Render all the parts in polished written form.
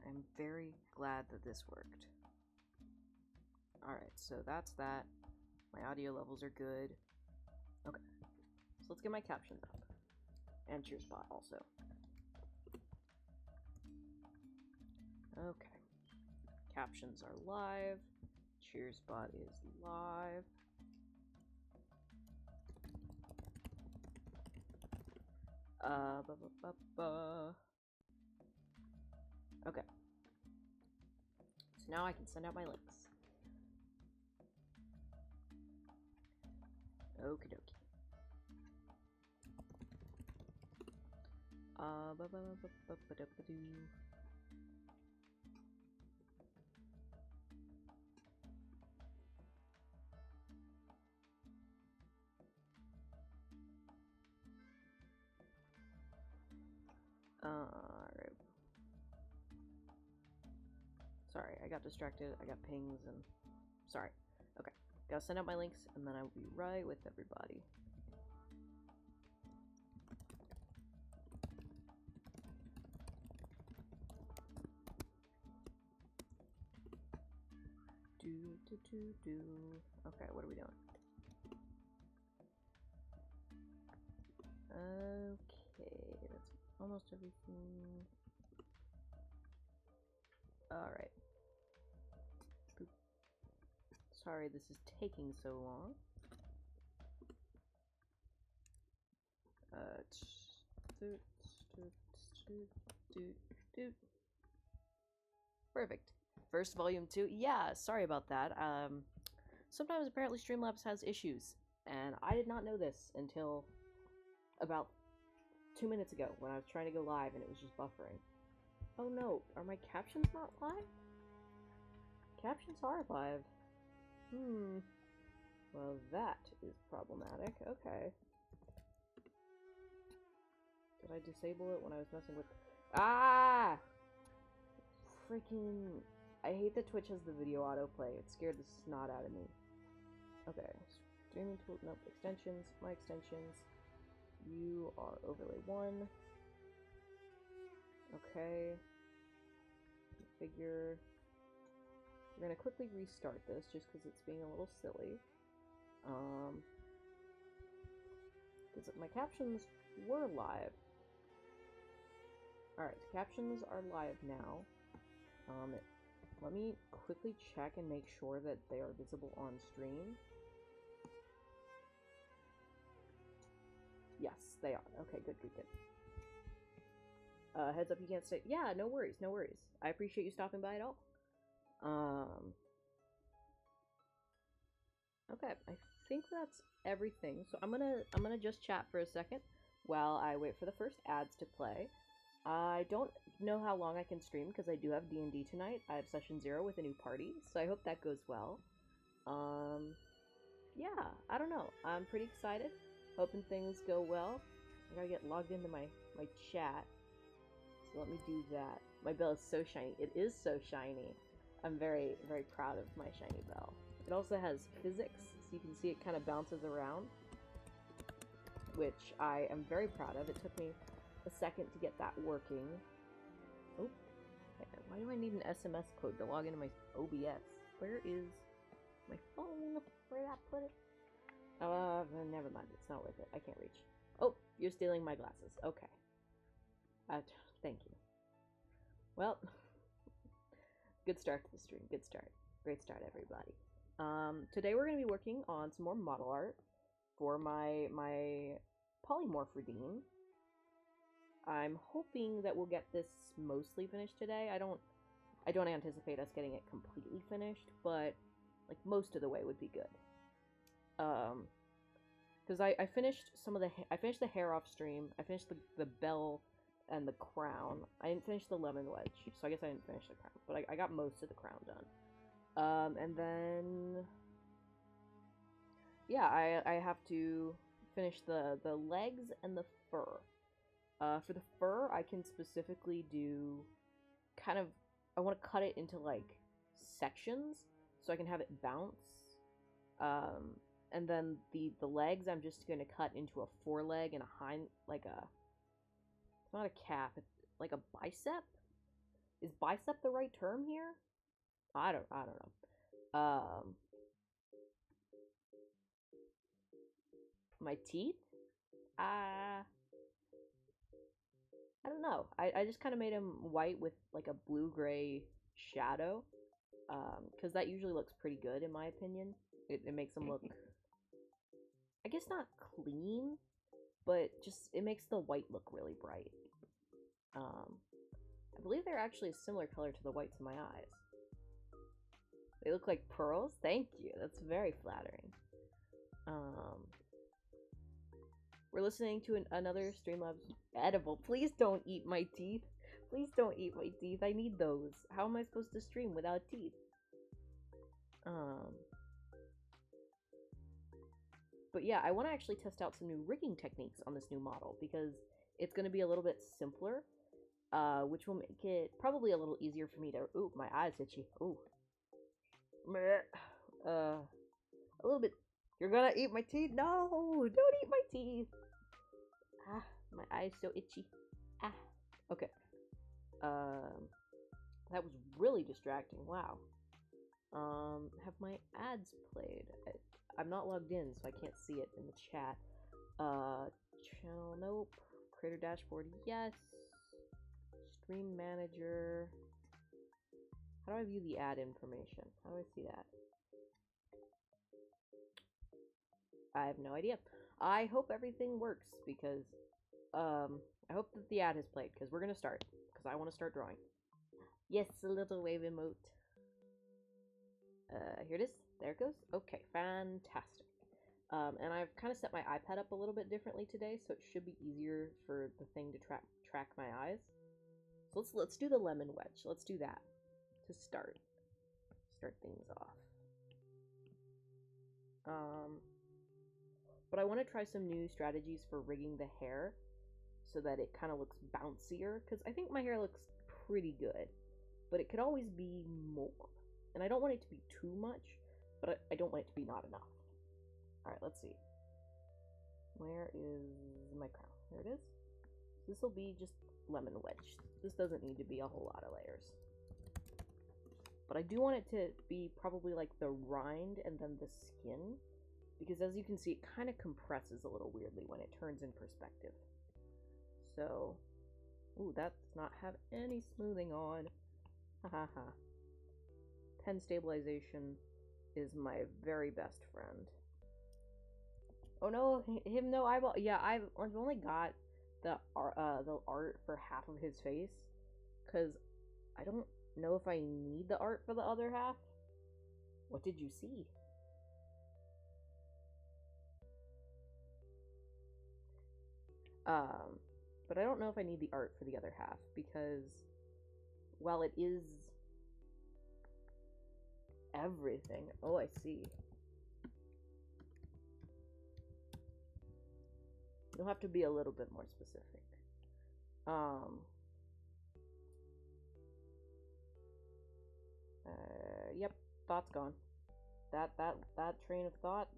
I'm very glad that this worked. Alright, so that's that. My audio levels are good. Okay, so let's get my captions up. And CheerSpot also. Okay. Captions are live. CheerSpot is live. Okay. So now I can send out my links. Okie dokie. Alright. Sorry, I got distracted. I got pings and... Sorry. Okay. Gotta send out my links, and then I will be right with everybody. Okay, what are we doing? Okay, that's almost everything. Alright. Sorry this is taking so long. Perfect. First volume 2. Yeah, sorry about that. Sometimes apparently Streamlabs has issues, and I did not know this until about 2 minutes ago when I was trying to go live and it was just buffering. Oh no, are my captions not live? Captions are live. Well, that is problematic. Okay. Did I disable it when I was messing with... Ah! Freaking... I hate that Twitch has the video autoplay. It scared the snot out of me. Okay. Streaming tool... Nope. Extensions. My extensions. You are overlay 1. Okay. Configure. We're gonna quickly restart this just because it's being a little silly. Because my captions were live. Alright, captions are live now. Let me quickly check and make sure that they are visible on stream. Yes, they are. Okay, good. Heads up, you can't stay. Yeah, no worries. I appreciate you stopping by at all. Okay, I think that's everything. So I'm gonna just chat for a second while I wait for the first ads to play. I don't know how long I can stream because I do have D&D tonight. I have session 0 with a new party, so I hope that goes well. Yeah, I don't know. I'm pretty excited. Hoping things go well. I gotta get logged into my chat. So let me do that. My bell is so shiny. It is so shiny. I'm very, very proud of my shiny bell. It also has physics, so you can see it kind of bounces around, which I am very proud of. It took me a second to get that working. Oh, why do I need an SMS code to log into my OBS? Where is my phone? Where did I put it? Never mind. It's not worth it. I can't reach. Oh, you're stealing my glasses. Okay. Thank you. Well, good start to the stream. Good start. Great start, everybody. Today we're going to be working on some more model art for my polymorph redeem. I'm hoping that we'll get this mostly finished today. I don't anticipate us getting it completely finished, but like most of the way would be good. Because I finished I finished the hair off stream. I finished the bell and the crown. I didn't finish the lemon wedge, so I guess I didn't finish the crown, but I got most of the crown done. And then yeah, I have to finish the legs and the fur. For the fur, I can specifically do kind of, I want to cut it into like sections so I can have it bounce. And then the legs, I'm just going to cut into a foreleg and a hind, like a, it's not a calf, it's like a bicep. Is bicep the right term here? I don't know. My teeth? I don't know. I just kind of made him white with like a blue-gray shadow. Because that usually looks pretty good in my opinion. It makes him look, I guess not clean, but just, it makes the white look really bright. I believe they're actually a similar color to the whites in my eyes. They look like pearls? Thank you. That's very flattering. We're listening to another Streamlabs edible. Please don't eat my teeth. Please don't eat my teeth. I need those. How am I supposed to stream without teeth? But yeah, I want to actually test out some new rigging techniques on this new model because it's going to be a little bit simpler, which will make it probably a little easier for me to... Ooh, my eye's itchy. Ooh. A little bit... You're gonna eat my teeth? No! Don't eat my teeth! Ah, my eye's so itchy. Ah. Okay. That was really distracting. Wow. Have my ads played? I'm not logged in, so I can't see it in the chat. Channel, nope. Creator dashboard, yes. Stream manager. How do I view the ad information? How do I see that? I have no idea. I hope everything works because, I hope that the ad has played because we're gonna start. Because I want to start drawing. Yes, a little wave emote. Here it is. There it goes. Okay, fantastic. And I've kind of set my iPad up a little bit differently today, so it should be easier for the thing to track my eyes. So let's do the lemon wedge. Let's do that to start things off. But I want to try some new strategies for rigging the hair so that it kind of looks bouncier, because I think my hair looks pretty good, but it could always be more. And I don't want it to be too much, but I don't want it to be not enough. Alright, let's see. Where is my crown? There it is. This will be just lemon wedge. This doesn't need to be a whole lot of layers. But I do want it to be probably like the rind and then the skin, because as you can see, it kind of compresses a little weirdly when it turns in perspective. So, ooh, that does not have any smoothing on. Hahaha. Pen stabilization is my very best friend. Oh no, him no eyeball. Yeah, I've only got the art for half of his face, because I don't know if I need the art for the other half. What did you see? But I don't know if I need the art for the other half, because while it is everything... Oh, I see. You'll have to be a little bit more specific. Yep, thought's gone. That train of thought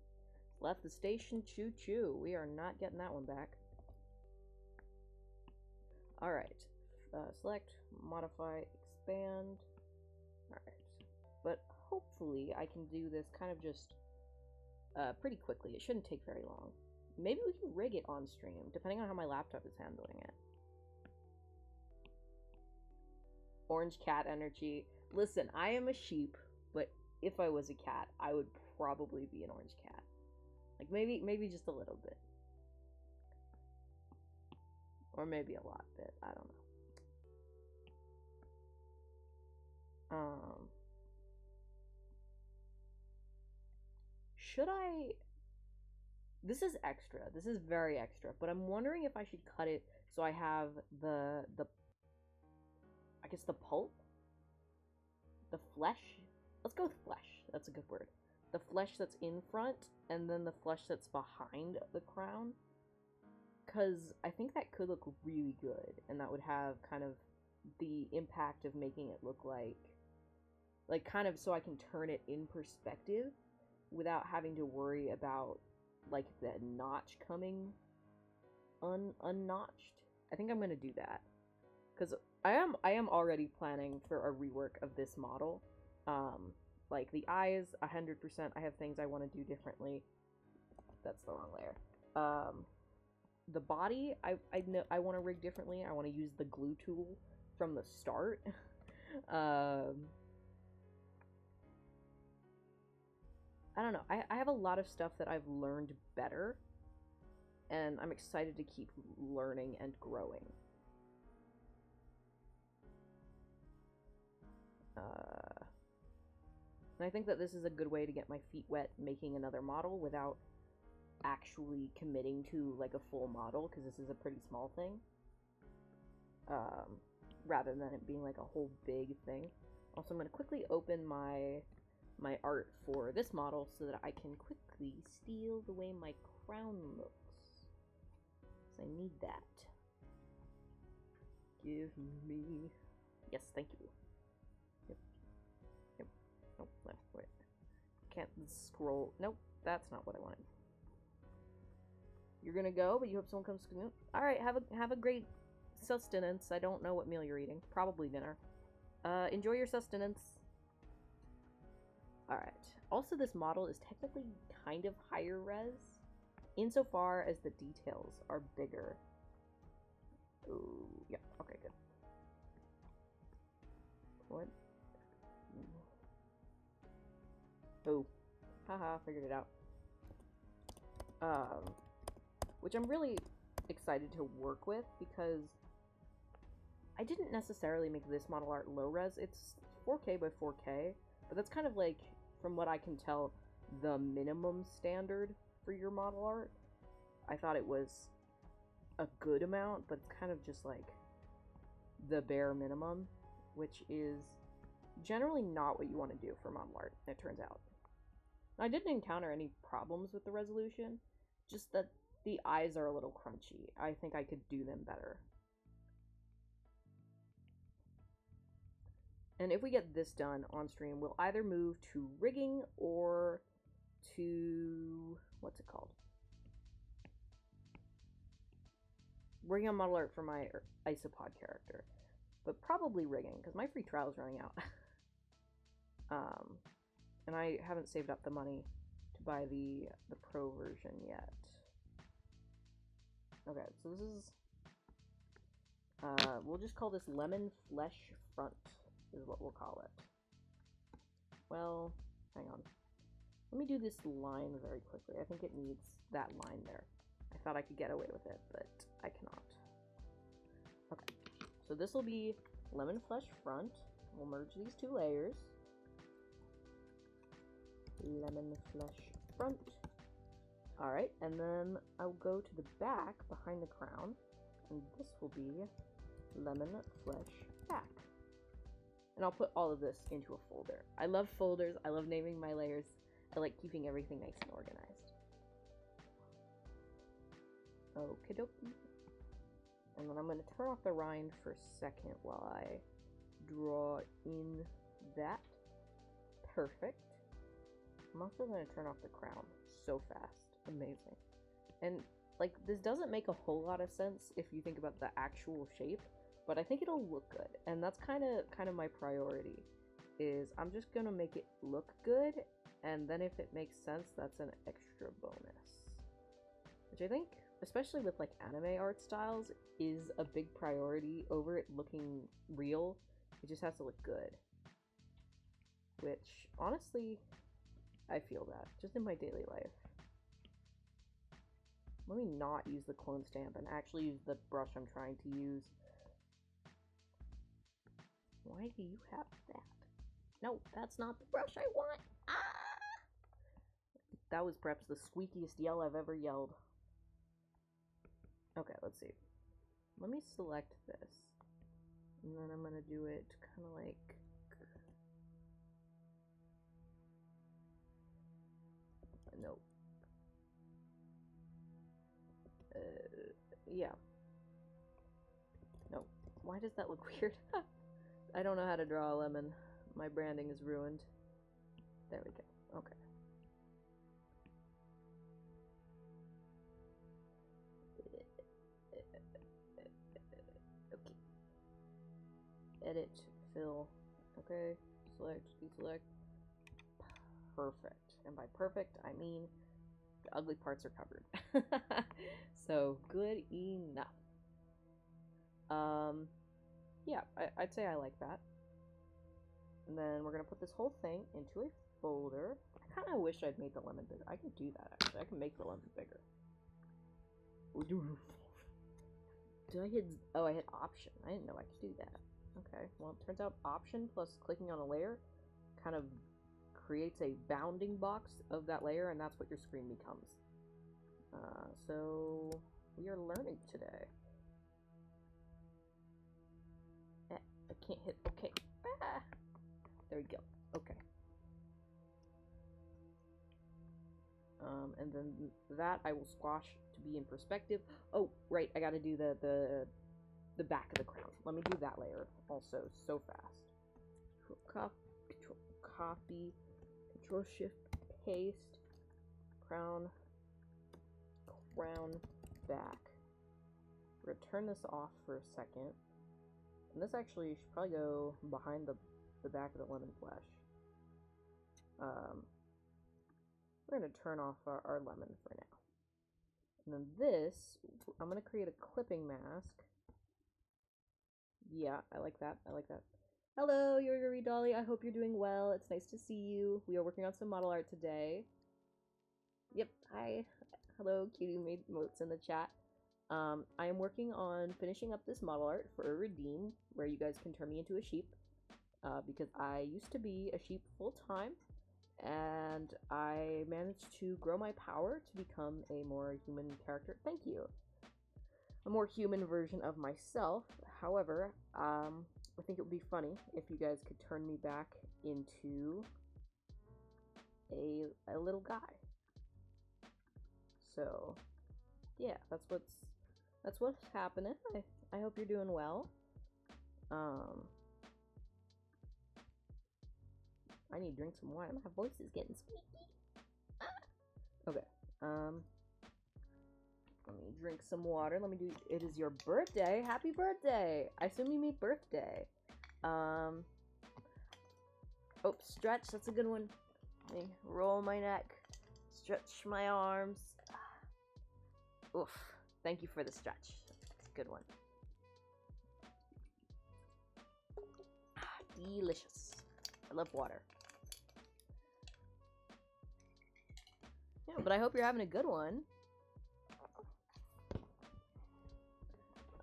left the station. Choo choo. We are not getting that one back. Alright. Select, modify, expand. Alright. But hopefully I can do this kind of just pretty quickly. It shouldn't take very long. Maybe we can rig it on stream, depending on how my laptop is handling it. Orange cat energy. Listen, I am a sheep, but if I was a cat, I would probably be an orange cat. Like, maybe just a little bit. Or maybe a lot bit. I don't know. Should I... This is extra. This is very extra. But I'm wondering if I should cut it so I have the I guess the pulp? The flesh? Let's go with flesh. That's a good word. The flesh that's in front, and then the flesh that's behind the crown. Because I think that could look really good, and that would have kind of the impact of making it look like kind of so I can turn it in perspective without having to worry about, like, the notch coming unnotched. I think I'm going to do that. Because I am already planning for a rework of this model. Like the eyes, 100%. I have things I want to do differently. That's the wrong layer. The body, I know I want to rig differently. I want to use the glue tool from the start. I don't know. I have a lot of stuff that I've learned better, and I'm excited to keep learning and growing. And I think that this is a good way to get my feet wet making another model without actually committing to like a full model, because this is a pretty small thing. Rather than it being like a whole big thing. Also, I'm going to quickly open my art for this model so that I can quickly steal the way my crown looks. So I need that. Give me... Yes, thank you. Yep. Nope, left, wait. Can't scroll. Nope, that's not what I wanted. You're gonna go, but you hope someone comes to you. Alright, have a great sustenance. I don't know what meal you're eating. Probably dinner. Enjoy your sustenance. Alright. Also, this model is technically kind of higher res, insofar as the details are bigger. Ooh, yeah, okay, good. What? Oh. Haha, figured it out. Which I'm really excited to work with, because I didn't necessarily make this model art low res. It's 4K by 4K, but that's kind of like, from what I can tell, the minimum standard for your model art. I thought it was a good amount, but it's kind of just like the bare minimum, which is generally not what you want to do for model art, it turns out. I didn't encounter any problems with the resolution, just that the eyes are a little crunchy. I think I could do them better. And if we get this done on stream, we'll either move to rigging or to... what's it called? Working on model art for my isopod character. But probably rigging, because my free trial is running out. And I haven't saved up the money to buy the pro version yet. Okay, so this is... we'll just call this Lemon Flesh Front, is what we'll call it. Well, hang on. Let me do this line very quickly. I think it needs that line there. I thought I could get away with it, but I cannot. Okay, so this will be Lemon Flesh Front. We'll merge these two layers. Lemon Flesh Front. Alright, and then I'll go to the back behind the crown, and this will be Lemon Flesh Back. And I'll put all of this into a folder. I love folders, I love naming my layers, I like keeping everything nice and organized. Okie dokie. And then I'm going to turn off the rind for a second while I draw in that. Perfect. I'm also going to turn off the crown so fast. Amazing. And, like, this doesn't make a whole lot of sense if you think about the actual shape, but I think it'll look good. And that's kind of my priority, is I'm just going to make it look good, and then if it makes sense, that's an extra bonus. Which I think, especially with, like, anime art styles, is a big priority over it looking real. It just has to look good. Which, honestly, I feel that, just in my daily life. Let me not use the clone stamp and actually use the brush I'm trying to use. Why do you have that? No, that's not the brush I want! Ah! That was perhaps the squeakiest yell I've ever yelled. Okay, let's see. Let me select this. And then I'm gonna do it kind of like... no. Yeah. No. Why does that look weird? I don't know how to draw a lemon. My branding is ruined. There we go. Okay. Okay. edit, fill. Okay, select, deselect. Perfect. And by perfect, I mean the ugly parts are covered. So, good enough. Yeah, I'd say I like that. And then we're gonna put this whole thing into a folder. I kind of wish I'd made the lemon bigger. I can do that, actually. I can make the lemon bigger. Did I hit... Oh, I hit option. I didn't know I could do that. Okay, well, it turns out option plus clicking on a layer kind of creates a bounding box of that layer, and that's what your screen becomes. So we are learning today. I can't hit... Okay. Ah! There we go. Okay. And then that I will squash to be in perspective. Oh, right, I gotta do the back of the crown. Let me do that layer also so fast. Control copy, Control Shift paste, crown back. We're gonna turn this off for a second. And this actually should probably go behind the back of the lemon flesh. We're going to turn off our lemon for now. And then this, I'm going to create a clipping mask. Yeah, I like that. I like that. Hello, Yuri Dolly. I hope you're doing well. It's nice to see you. We are working on some model art today. Yep, hi. Hello, Cutie made notes in the chat. I am working on finishing up this model art for a redeem, where you guys can turn me into a sheep. Because I used to be a sheep full-time, and I managed to grow my power to become a more human character. Thank you. A more human version of myself. However, I think it would be funny if you guys could turn me back into a little guy. So, yeah, that's what's happening. I hope you're doing well. I need to drink some wine. My voice is getting squeaky. Okay. Let me drink some water. Let me do... It is your birthday. Happy birthday. I assume you mean birthday. Oh, stretch. That's a good one. Let me roll my neck. Stretch my arms. Oof. Thank you for the stretch. It's a good one. Delicious. I love water. Yeah, but I hope you're having a good one.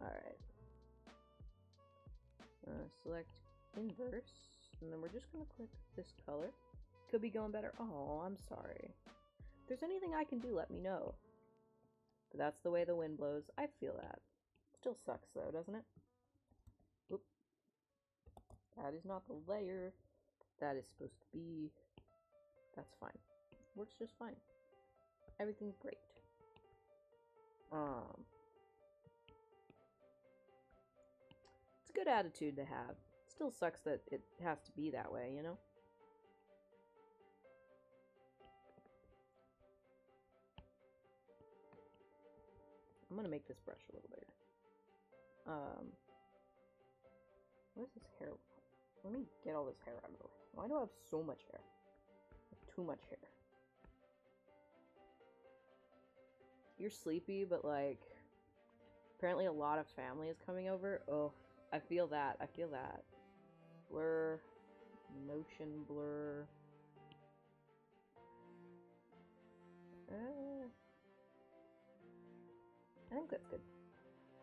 Alright. Select inverse. And then we're just going to click this color. Could be going better. Oh, I'm sorry. If there's anything I can do, let me know. But that's the way the wind blows. I feel that. Still sucks though, doesn't it? Oop. That is not the layer that is supposed to be. That's fine. Works just fine. Everything's great. It's a good attitude to have. Still sucks that it has to be that way, you know? I'm gonna make this brush a little bigger. Where's this hair? Let me get all this hair out of the way. Why do I have so much hair? I have too much hair. You're sleepy, but like, apparently a lot of family is coming over. Oh, I feel that. I feel that. Blur. Motion blur. I think that's good.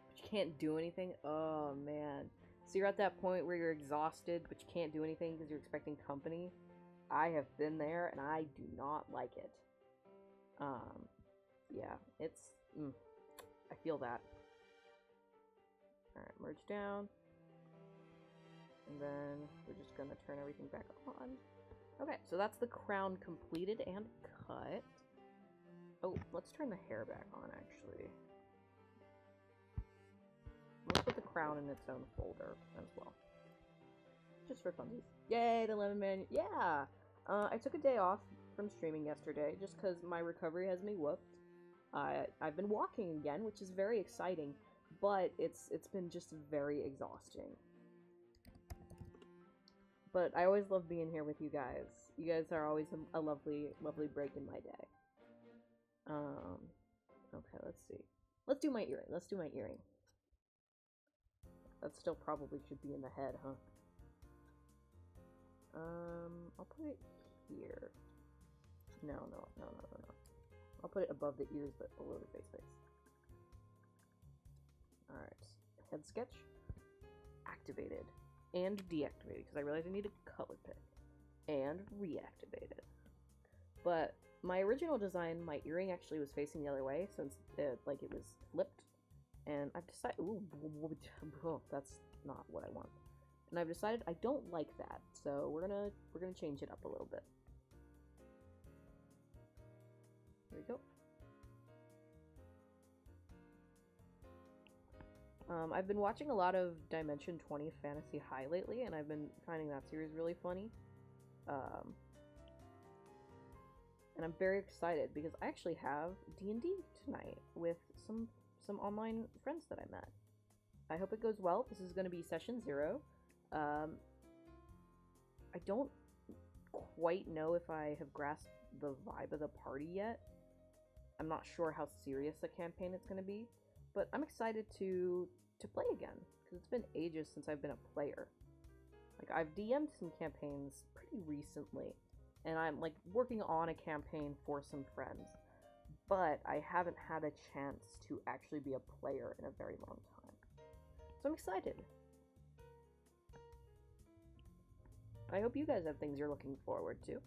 But you can't do anything? Oh, man. So you're at that point where you're exhausted, but you can't do anything because you're expecting company. I have been there, and I do not like it. Yeah, it's... I feel that. Alright, merge down. And then we're just gonna turn everything back on. Okay, so that's the crown completed and cut. Oh, let's turn the hair back on, actually. Let's put the crown in its own folder as well. Just for funsies. Yay, the Lemon Man. Yeah! I took a day off from streaming yesterday just because my recovery has me whooped. I've been walking again, which is very exciting, but it's been just very exhausting. But I always love being here with you guys. You guys are always a lovely, lovely break in my day. Okay, let's see. Let's do my earring. Let's do my earring. That still probably should be in the head, huh? I'll put it here. No. I'll put it above the ears, but below the face. Alright. Head sketch. Activated. And deactivated, because I realized I need a color pick. And reactivated. But my original design, my earring actually was facing the other way, so it was flipped. And I've decided, ooh, that's not what I want. And I've decided I don't like that, so we're gonna change it up a little bit. There we go. I've been watching a lot of Dimension 20 Fantasy High lately, and I've been finding that series really funny. And I'm very excited because I actually have D&D tonight with some online friends that I met. I hope it goes well. This is going to be session 0. I don't quite know if I have grasped the vibe of the party yet. I'm not sure how serious a campaign it's going to be, but I'm excited to play again, because it's been ages since I've been a player. Like, I've DM'd some campaigns pretty recently, and I'm, like, working on a campaign for some friends, but I haven't had a chance to actually be a player in a very long time. So I'm excited. I hope you guys have things you're looking forward to. Okay,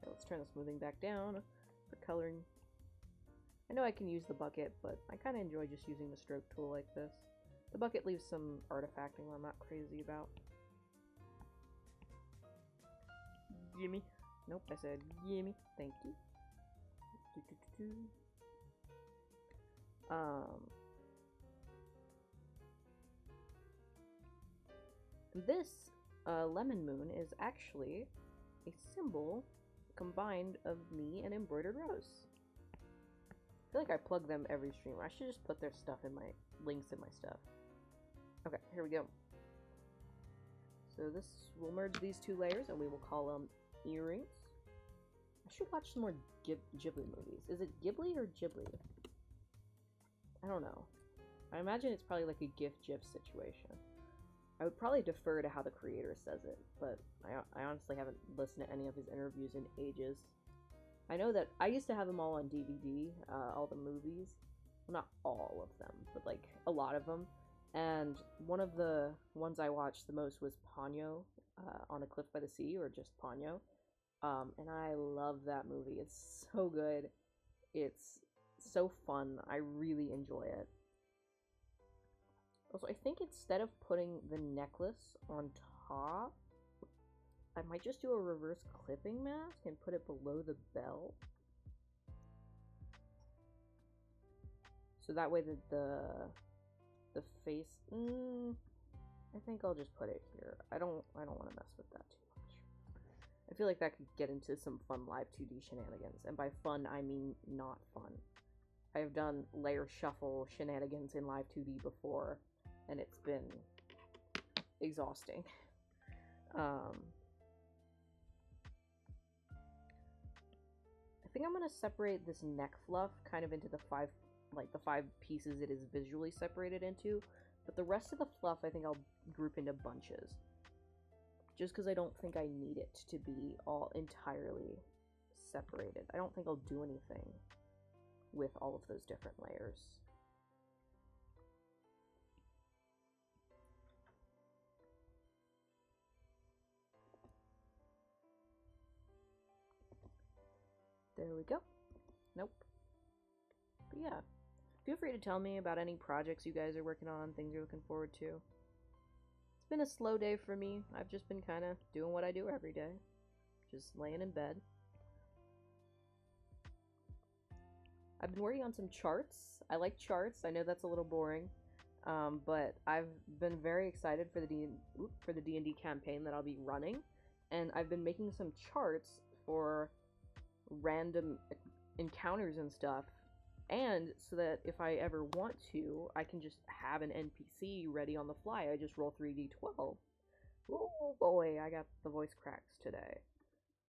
let's turn the smoothing back down for coloring. I know I can use the bucket, but I kind of enjoy just using the stroke tool like this. The bucket leaves some artifacting I'm not crazy about. Gimme. Nope, I said gimme. Thank you. This lemon moon is actually a symbol combined of me and Embroidered Rose. I feel like I plug them every stream. I should just put their stuff in my links in my stuff. Okay, here we go. So this will merge these two layers, and we will call them earrings. I should watch some more Ghibli movies. Is it Ghibli or Ghibli? I don't know. I imagine it's probably like a GIF-GIF situation. I would probably defer to how the creator says it, but I honestly haven't listened to any of his interviews in ages. I know that I used to have them all on DVD, all the movies. Well, not all of them, but like a lot of them. And one of the ones I watched the most was Ponyo, on a Cliff by the Sea, or just Ponyo. And I love that movie. It's so good. It's so fun. I really enjoy it. Also, I think instead of putting the necklace on top, I might just do a reverse clipping mask and put it below the belt. So that way the face, I think I'll just put it here. I don't want to mess with that too much. I feel like that could get into some fun live 2D shenanigans, and by fun I mean not fun. I have done layer shuffle shenanigans in live 2D before, and it's been exhausting. I think I'm gonna separate this neck fluff kind of into the five pieces it is visually separated into, but the rest of the fluff I think I'll group into bunches, just because I don't think I need it to be all entirely separated. I don't think I'll do anything with all of those different layers. There we go. Nope. But yeah, feel free to tell me about any projects you guys are working on, things you're looking forward to. It's been a slow day for me. I've just been kind of doing what I do every day. Just laying in bed. I've been working on some charts. I like charts. I know that's a little boring. But I've been very excited for the D&D campaign that I'll be running. And I've been making some charts for random encounters and stuff, and so that if I ever want to, I can just have an NPC ready on the fly. I just roll 3d12, boy, I got the voice cracks today.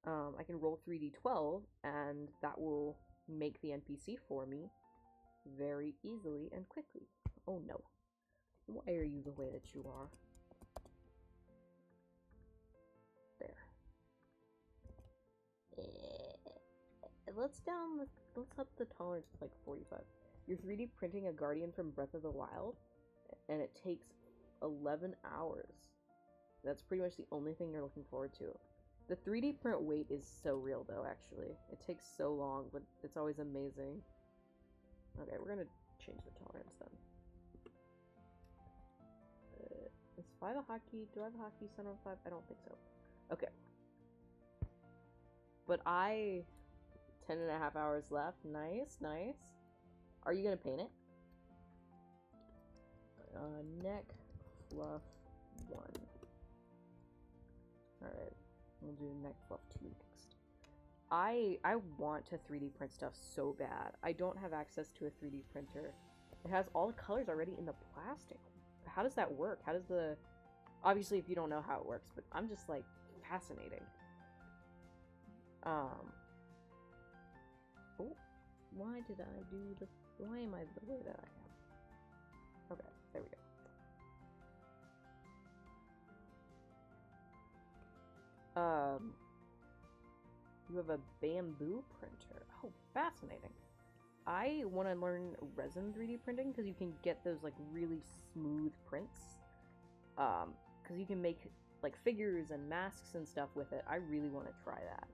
I can roll 3d12, and that will make the NPC for me very easily and quickly. Oh no. Why are you the way that you are? There. Let's up the tolerance to like 45. You're 3D printing a guardian from Breath of the Wild, and it takes 11 hours. That's pretty much the only thing you're looking forward to. The 3D print wait is so real though, actually. It takes so long, but it's always amazing. Okay, we're gonna change the tolerance then. Is 5 a hotkey? Do I have a hotkey set on 5? I don't think so. Okay. But 10.5 hours left. Nice, nice. Are you gonna paint it? Neck fluff 1. Alright. We'll do neck fluff 2 next. I want to 3D print stuff so bad. I don't have access to a 3D printer. It has all the colors already in the plastic. How does that work? How does the... Obviously, if you don't know how it works, but I'm just, like, fascinating. Oh. Why did I do the... Why am I the way that I am? Okay, there we go. You have a bamboo printer. Oh, fascinating. I want to learn resin 3D printing because you can get those like really smooth prints. Because you can make like figures and masks and stuff with it. I really want to try that,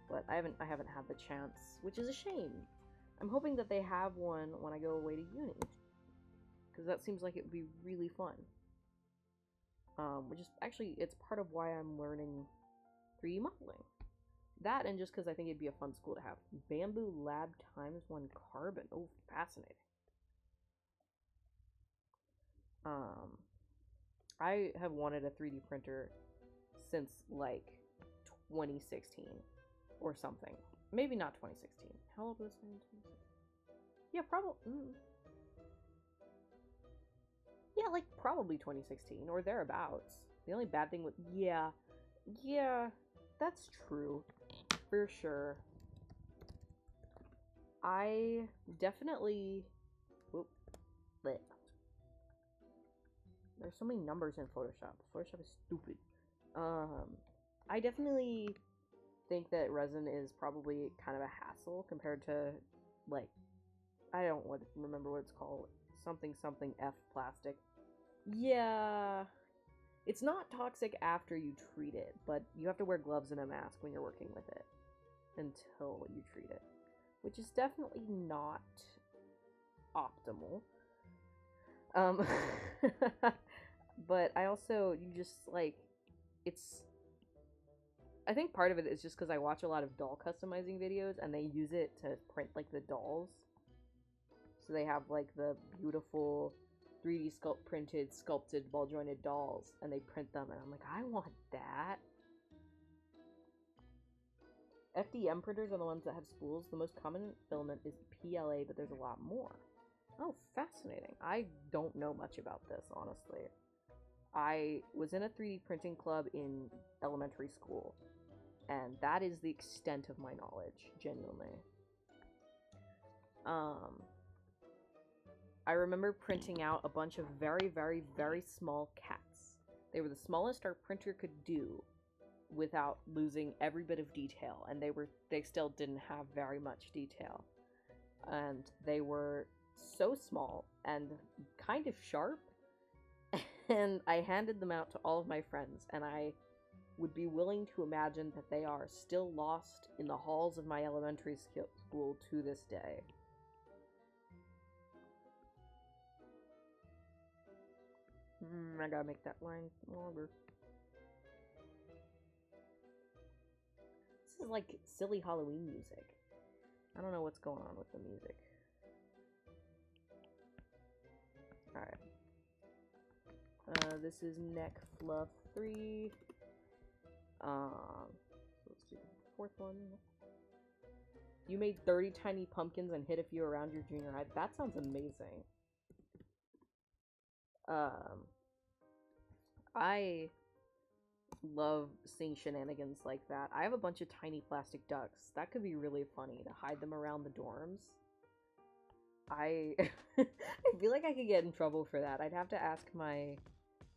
but I haven't had the chance, which is a shame. I'm hoping that they have one when I go away to uni, because that seems like it would be really fun. Which is actually, it's part of why I'm learning 3D modeling. That, and just because I think it'd be a fun school to have. Bamboo Lab ×1 carbon. Oh, fascinating. I have wanted a 3D printer since, like, 2016 or something. Maybe not 2016. How old was I in 2016? Yeah, probably... Yeah, like, probably 2016 or thereabouts. The only bad thing with... Yeah, that's true. For sure. I definitely... Whoop. Lit. There's so many numbers in Photoshop. Photoshop is stupid. I definitely think that resin is probably kind of a hassle compared to, like, I don't remember what it's called. Something F plastic. Yeah. It's not toxic after you treat it, but you have to wear gloves and a mask when you're working with it until you treat it, which is definitely not optimal. But I also, you just, like, I think part of it is just because I watch a lot of doll customizing videos, and they use it to print, like, the dolls. So they have, like, the beautiful 3D sculpted, ball-jointed dolls, and they print them, and I'm like, I want that. FDM printers are the ones that have spools. The most common filament is PLA, but there's a lot more. Oh, fascinating. I don't know much about this, honestly. I was in a 3D printing club in elementary school, and that is the extent of my knowledge, genuinely. I remember printing out a bunch of very, very, very small cats. They were the smallest our printer could do without losing every bit of detail, and they still didn't have very much detail. And they were so small and kind of sharp, and I handed them out to all of my friends, and I would be willing to imagine that they are still lost in the halls of my elementary school to this day. I gotta make that line longer. This is like silly Halloween music. I don't know what's going on with the music. Alright. This is neck fluff 3. So let's do the fourth one. You made 30 tiny pumpkins and hid a few around your junior high. That sounds amazing. I love seeing shenanigans like that. I have a bunch of tiny plastic ducks. That could be really funny to hide them around the dorms. I I feel like I could get in trouble for that. I'd have to ask my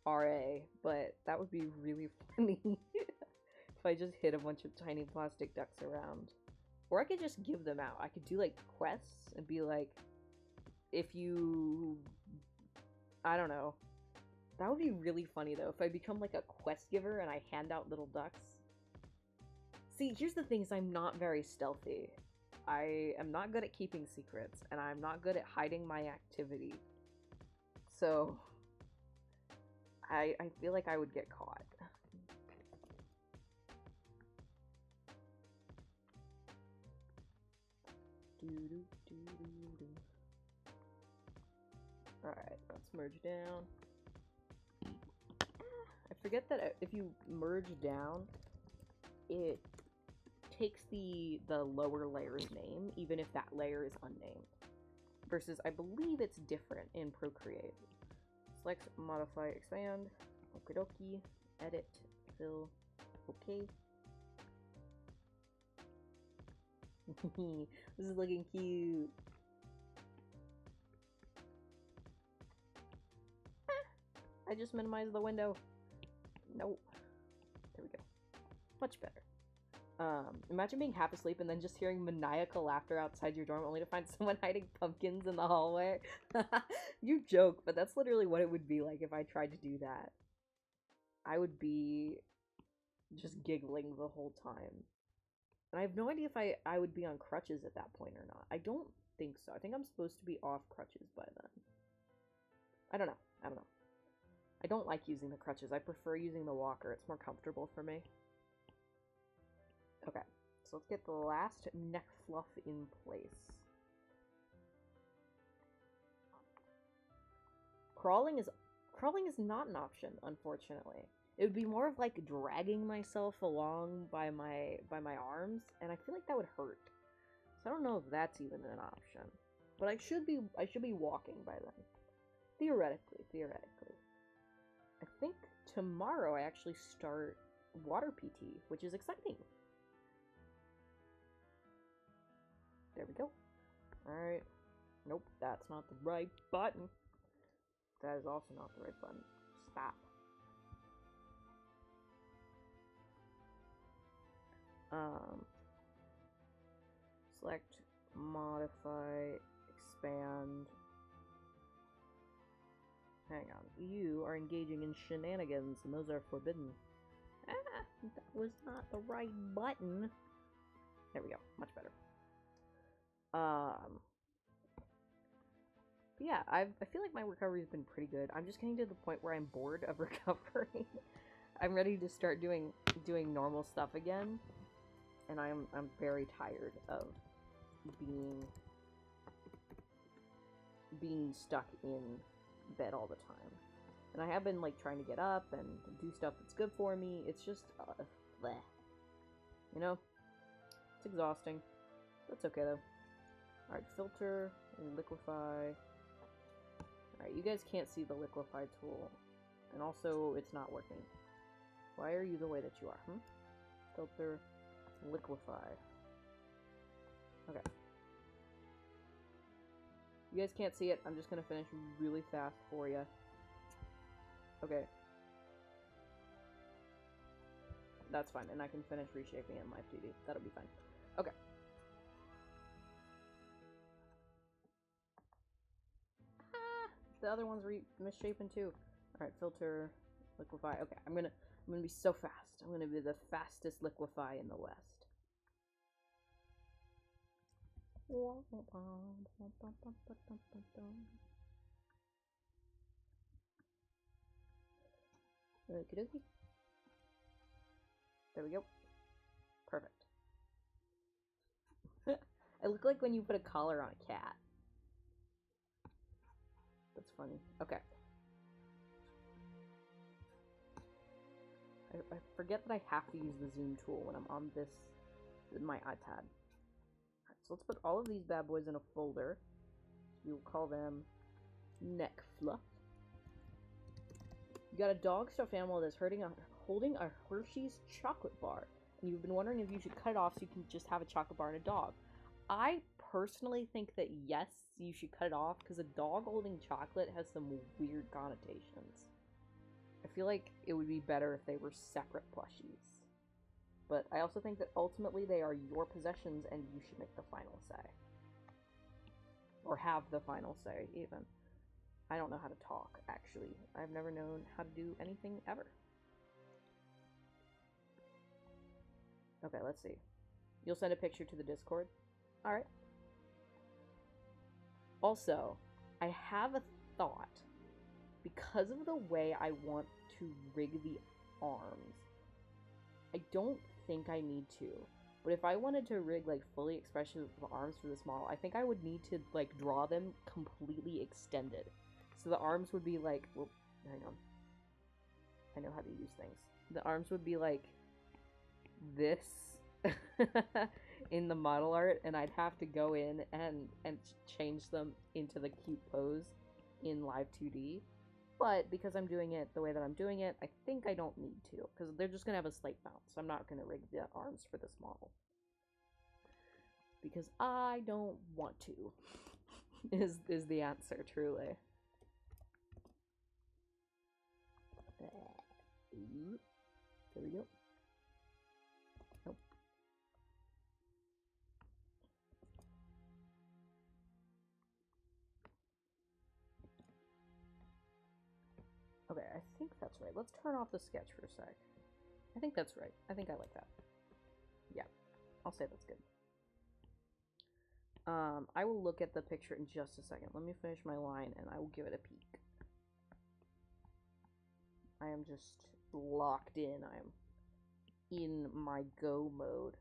RA, but that would be really funny if I just hid a bunch of tiny plastic ducks around. Or I could just give them out. I could do like quests and be like, if you... I don't know. That would be really funny though, if I become like a quest giver and I hand out little ducks. See, here's the thing, is I'm not very stealthy. I am not good at keeping secrets, and I'm not good at hiding my activity. So, I feel like I would get caught. Alright, let's merge down. I forget that if you merge down, it takes the lower layer's name, even if that layer is unnamed. Versus, I believe it's different in Procreate. Select, modify, expand, okie dokie, edit, fill, okay. This is looking cute. I just minimized the window. Nope. There we go. Much better. Imagine being half asleep and then just hearing maniacal laughter outside your dorm only to find someone hiding pumpkins in the hallway. You joke, but that's literally what it would be like if I tried to do that. I would be just giggling the whole time. And I have no idea if I would be on crutches at that point or not. I don't think so. I think I'm supposed to be off crutches by then. I don't know. I don't know. I don't like using the crutches. I prefer using the walker. It's more comfortable for me. Okay, so let's get the last neck fluff in place. Crawling is not an option, unfortunately. It would be more of like dragging myself along by my arms, and I feel like that would hurt. So I don't know if that's even an option. But I should be walking by then. Theoretically. I think tomorrow I actually start water PT, which is exciting. There we go. Alright. Nope, that's not the right button. That is also not the right button. Stop. Select, modify, expand. Hang on. You are engaging in shenanigans, and those are forbidden. Ah, that was not the right button. There we go. Much better. Yeah, I feel like my recovery has been pretty good. I'm just getting to the point where I'm bored of recovering. I'm ready to start doing normal stuff again, and I'm very tired of being stuck in bed all the time. And I have been like trying to get up and do stuff that's good for me. It's just bleh. You know? It's exhausting. That's okay though. Alright, filter, liquefy. Alright, you guys can't see the liquefy tool. And also, it's not working. Why are you the way that you are, Filter, liquefy. Okay. You guys can't see it. I'm just gonna finish really fast for you. Okay. That's fine, and I can finish reshaping it in Live 2D. That'll be fine. Okay. The other one's misshapen too. Alright, filter, liquefy. Okay, I'm gonna be so fast. I'm gonna be the fastest liquefy in the West. Okie dokie. There we go. Perfect. I look like when you put a collar on a cat. That's funny. Okay. I forget that I have to use the zoom tool when I'm on my iPad. Alright, so let's put all of these bad boys in a folder. We will call them neck fluff. You got a dog stuffed animal that's hurting on... holding a Hershey's chocolate bar, and you've been wondering if you should cut it off so you can just have a chocolate bar and a dog. I personally think that yes, you should cut it off, because a dog holding chocolate has some weird connotations. I feel like it would be better if they were separate plushies. But I also think that ultimately they are your possessions and you should make the final say. Or have the final say, even. I don't know how to talk, actually. I've never known how to do anything ever. Okay, let's see. You'll send a picture to the Discord? Alright. Also, I have a thought. Because of the way I want to rig the arms, I don't think I need to. But if I wanted to rig, like, fully expressive arms for this model, I think I would need to, like, draw them completely extended. So the arms would be like, well, hang on. I know how to use things. The arms would be like this in the model art, and I'd have to go in and change them into the cute pose in live 2D. But because I'm doing it the way that I'm doing it, I think I don't need to, because they're just going to have a slight bounce. I'm not going to rig the arms for this model. Because I don't want to, is the answer, truly. There we go. Nope. Okay, I think that's right. Let's turn off the sketch for a sec. I think that's right. I think I like that. Yeah, I'll say that's good. I will look at the picture in just a second. Let me finish my line and I will give it a peek. I am just locked in. I'm in my go mode.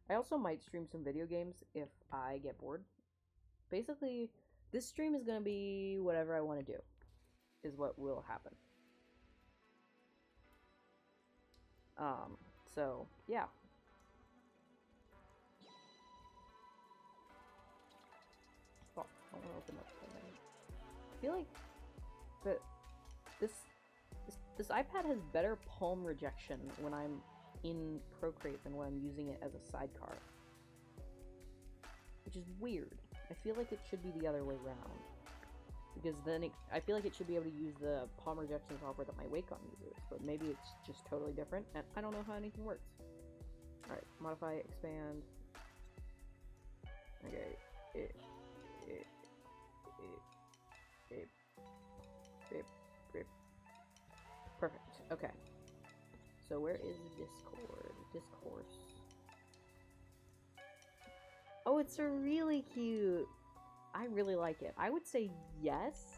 I also might stream some video games if I get bored. Basically, this stream is going to be whatever I want to do, is what will happen. So, yeah. Oh, I want to open up something. I feel like that this iPad has better palm rejection when I'm in Procreate than when I'm using it as a sidecar. Which is weird. I feel like it should be the other way around. Because then I feel like it should be able to use the palm rejection software that my Wacom uses. But maybe it's just totally different, and I don't know how anything works. Alright, modify, expand. Okay. Perfect. Okay. So where is Discord? Discourse. Oh, it's really cute. I really like it. I would say yes,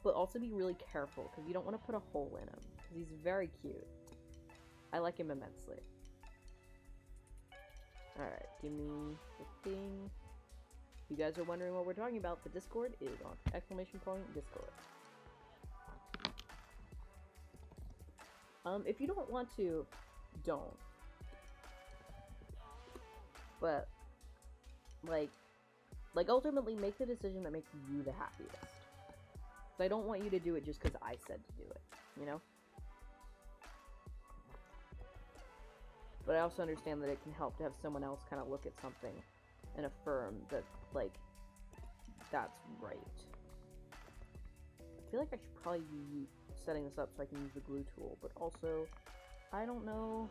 but also be really careful because you don't want to put a hole in him because he's very cute. I like him immensely. Alright, give me the thing. If you guys are wondering what we're talking about, the Discord is on !Discord. If you don't want to, don't. But, like ultimately make the decision that makes you the happiest. So I don't want you to do it just because I said to do it, you know? But I also understand that it can help to have someone else kind of look at something and affirm that, like, that's right. I feel like I should probably be setting this up so I can use the glue tool, but also, I don't know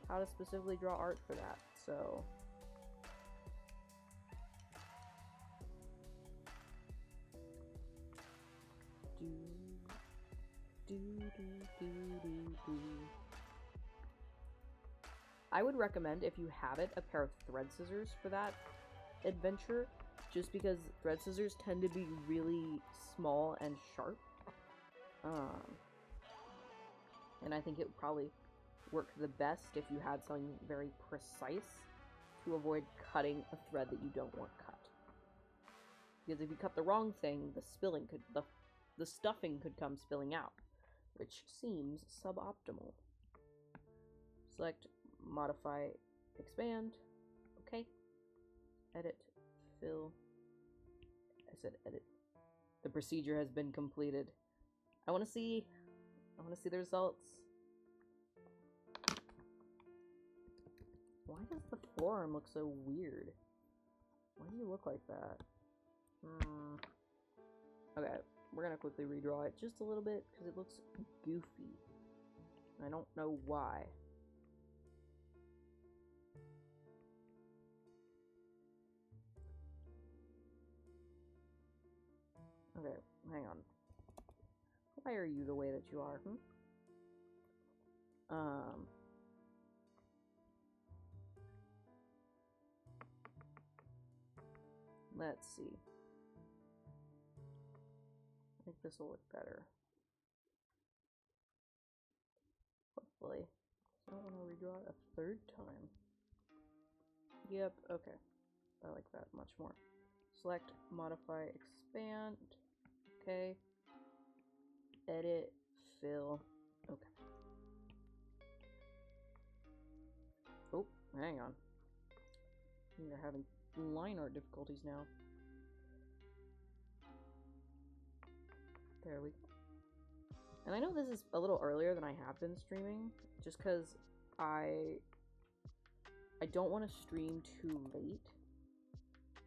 how to specifically draw art for that, so... I would recommend, if you have it, a pair of thread scissors for that adventure, just because thread scissors tend to be really small and sharp. And I think it would probably work the best if you had something very precise to avoid cutting a thread that you don't want cut. Because if you cut the wrong thing, the stuffing could come spilling out, which seems suboptimal. Select, modify, expand. Okay. Edit, fill. I said edit. The procedure has been completed. I want to see the results. Why does the forearm look so weird? Why do you look like that? Okay, we're gonna quickly redraw it just a little bit because it looks goofy. I don't know why. Okay, hang on. Why are you the way that you are, Let's see. I think this will look better. Hopefully. I don't want to redraw it a third time. Yep, okay. I like that much more. Select, modify, expand. Okay. Edit, fill. Okay. Oh, hang on. We're having line art difficulties now. There we go. And I know this is a little earlier than I have been streaming, just because I don't want to stream too late.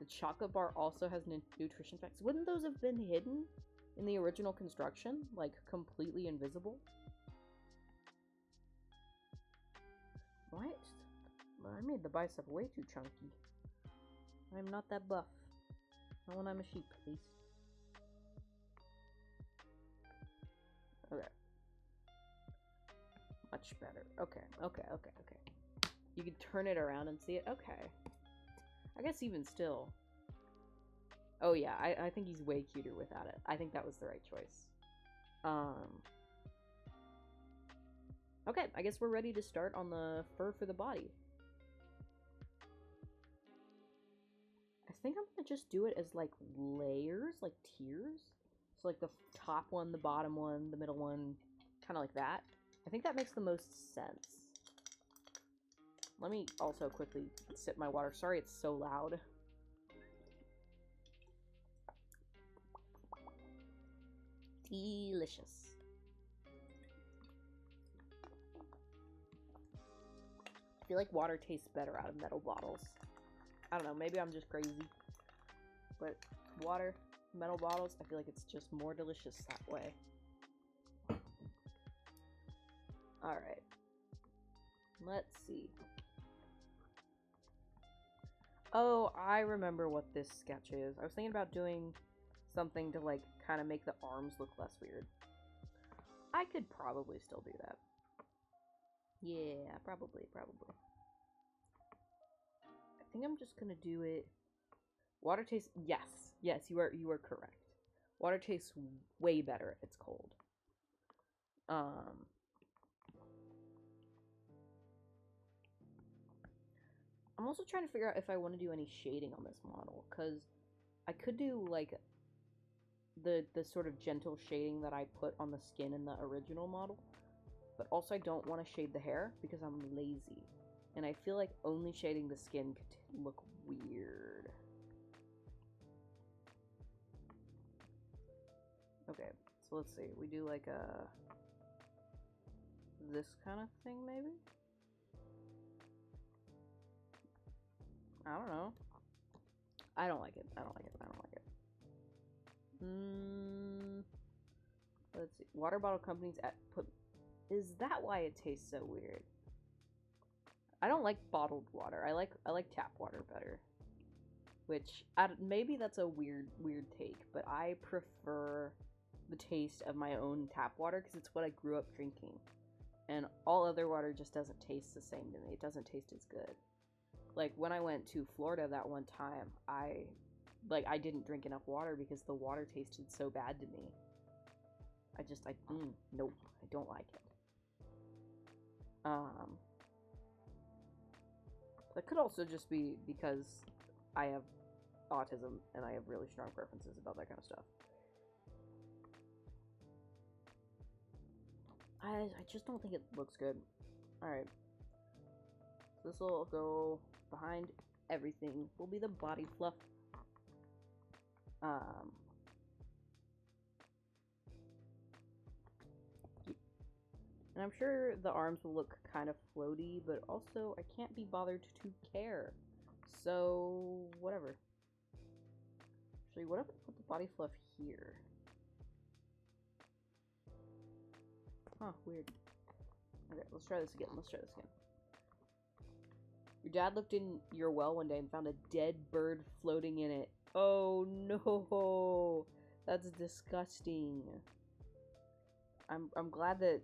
The chocolate bar also has nutrition facts. Wouldn't those have been hidden in the original construction? Like, completely invisible? What? I made the bicep way too chunky. I'm not that buff. Not when I'm a sheep, please. Okay. Much better. Okay. You can turn it around and see it? Okay. I guess even still. Oh yeah, I think he's way cuter without it. I think that was the right choice. Okay, I guess we're ready to start on the fur for the body. I think I'm gonna just do it as like layers, like tiers. So like the top one, the bottom one, the middle one, kind of like that. I think that makes the most sense. Let me also quickly sip my water. Sorry it's so loud. Delicious. I feel like water tastes better out of metal bottles. I don't know, maybe I'm just crazy. But water, metal bottles, I feel like it's just more delicious that way. Alright. Let's see. Oh, I remember what this sketch is. I was thinking about doing something to, like, kind of make the arms look less weird. I could probably still do that. Yeah, probably. I think I'm just gonna do it. Water tastes. Yes, you are correct. Water tastes way better if it's cold. I'm also trying to figure out if I want to do any shading on this model, because I could do like the sort of gentle shading that I put on the skin in the original model, but also I don't want to shade the hair because I'm lazy, and I feel like only shading the skin could look weird. Okay, so let's see. We do like a this kind of thing, maybe? I don't know. I don't like it. Let's see. Water bottle companies put. Is that why it tastes so weird? I don't like bottled water. I like tap water better. Which maybe that's a weird take, but I prefer the taste of my own tap water because it's what I grew up drinking. And all other water just doesn't taste the same to me. It doesn't taste as good. Like, when I went to Florida that one time, I didn't drink enough water because the water tasted so bad to me. Nope, I don't like it. That could also just be because I have autism and I have really strong preferences about that kind of stuff. I just don't think it looks good. Alright. This will go behind everything. Will be the body fluff. And I'm sure the arms will look kind of floaty, but also I can't be bothered to care. So, whatever. Actually, what if I put the body fluff here? Huh, weird. Okay, let's try this again. Your dad looked in your well one day and found a dead bird floating in it. Oh no, that's disgusting. I'm glad that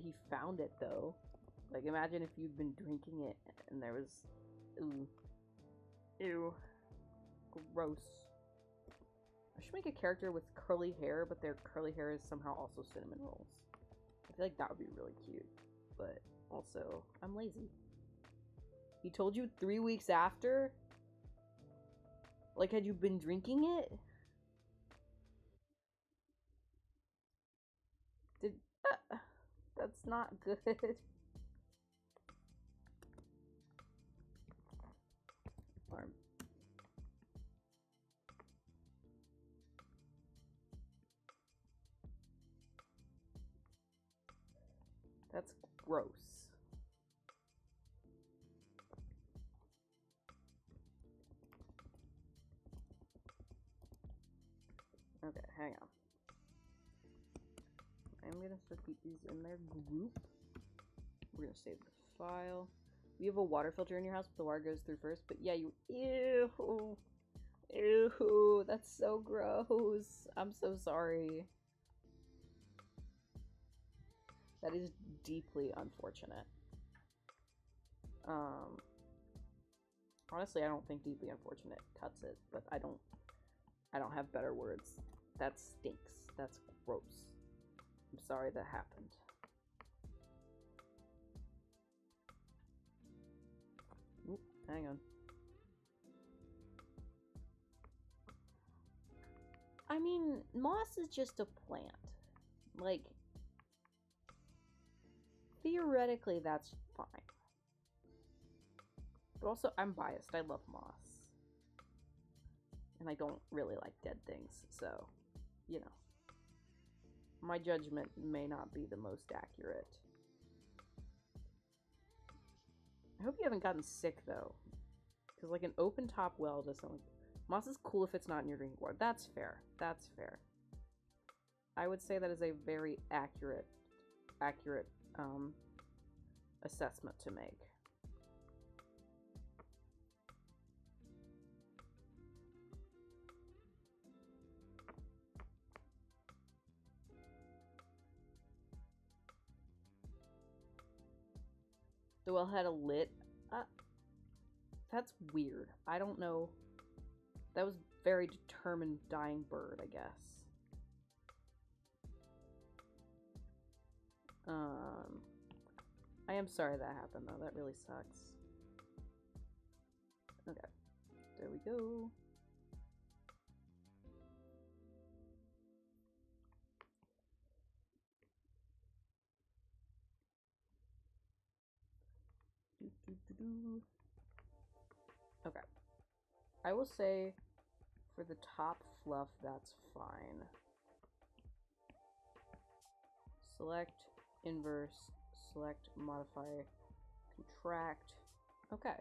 he found it though. Like, imagine if you'd been drinking it and there was, ew, gross. I should make a character with curly hair, but their curly hair is somehow also cinnamon rolls. I feel like that would be really cute, but also I'm lazy. He told you 3 weeks after? Like, had you been drinking it? That's not good. Arm. That's gross. Okay, hang on. I'm gonna start keep these in their group. We're gonna save the file. We have a water filter in your house, but the water goes through first. But yeah, you. Ew. Ew. That's so gross. I'm so sorry. That is deeply unfortunate. Honestly, I don't think deeply unfortunate cuts it, but I don't have better words. That stinks. That's gross. I'm sorry that happened. Oop, hang on. I mean, moss is just a plant. Like, theoretically, that's fine. But also, I'm biased. I love moss. And I don't really like dead things, so, you know. My judgment may not be the most accurate. I hope you haven't gotten sick, though. Because, like, an open-top well doesn't, like... Moss is cool if it's not in your drinking water. That's fair. That's fair. I would say that is a very accurate assessment to make. The well had a lid. That's weird. I don't know. That was very determined dying bird, I guess. I am sorry that happened, though. That really sucks. Okay. There we go. Okay. I will say for the top fluff, that's fine. Select, inverse, select, modify, contract. Okay.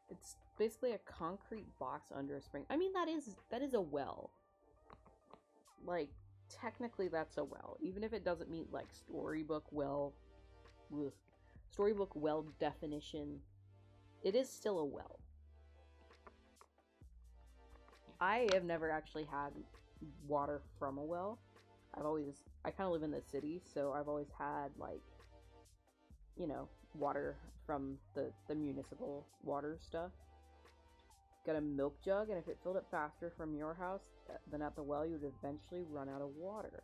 It's basically a concrete box under a spring. I mean, that is a well. Like, technically that's a well. Even if it doesn't meet, like, storybook well definition, it is still a well. I have never actually had water from a well. I kind of live in the city, so I've always had, like, you know, water from the municipal water stuff. Got a milk jug, and if it filled up faster from your house than at the well, you would eventually run out of water.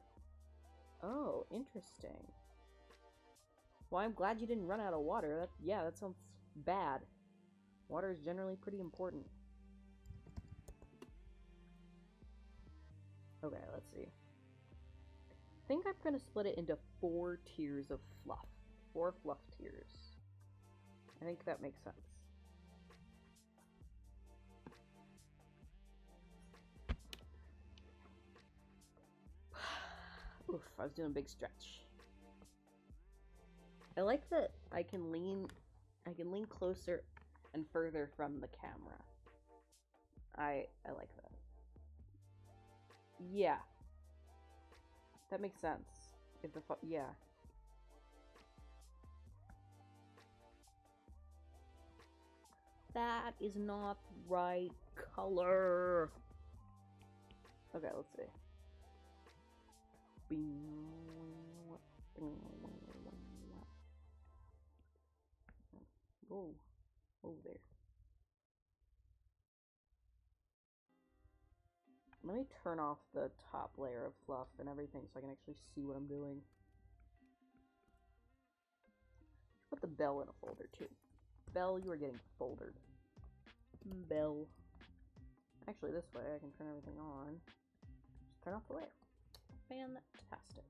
Oh, interesting. Well, I'm glad you didn't run out of water. That sounds bad. Water is generally pretty important. Okay, let's see. I think I'm gonna split it into 4 tiers of fluff. 4 fluff tiers. I think that makes sense. Oof, I was doing a big stretch. I like that I can lean closer and further from the camera. I like that. Yeah. That makes sense. If the yeah. That is not the right color. Okay, let's see. Oh, oh there. Let me turn off the top layer of fluff and everything so I can actually see what I'm doing. Put the bell in a folder too. Bell, you are getting foldered. Bell. Actually, this way I can turn everything on. Just turn off the layer. Fantastic.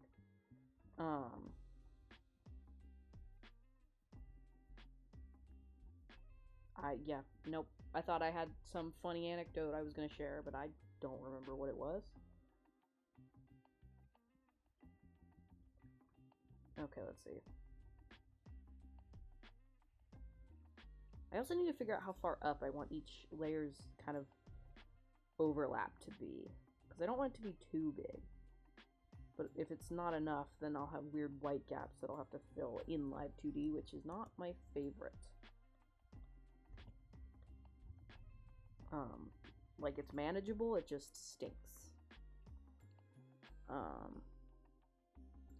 Yeah, nope. I thought I had some funny anecdote I was gonna share, but I don't remember what it was. Okay, let's see. I also need to figure out how far up I want each layer's kind of overlap to be, because I don't want it to be too big. But if it's not enough, then I'll have weird white gaps that I'll have to fill in Live 2D, which is not my favorite. Like, it's manageable, it just stinks. There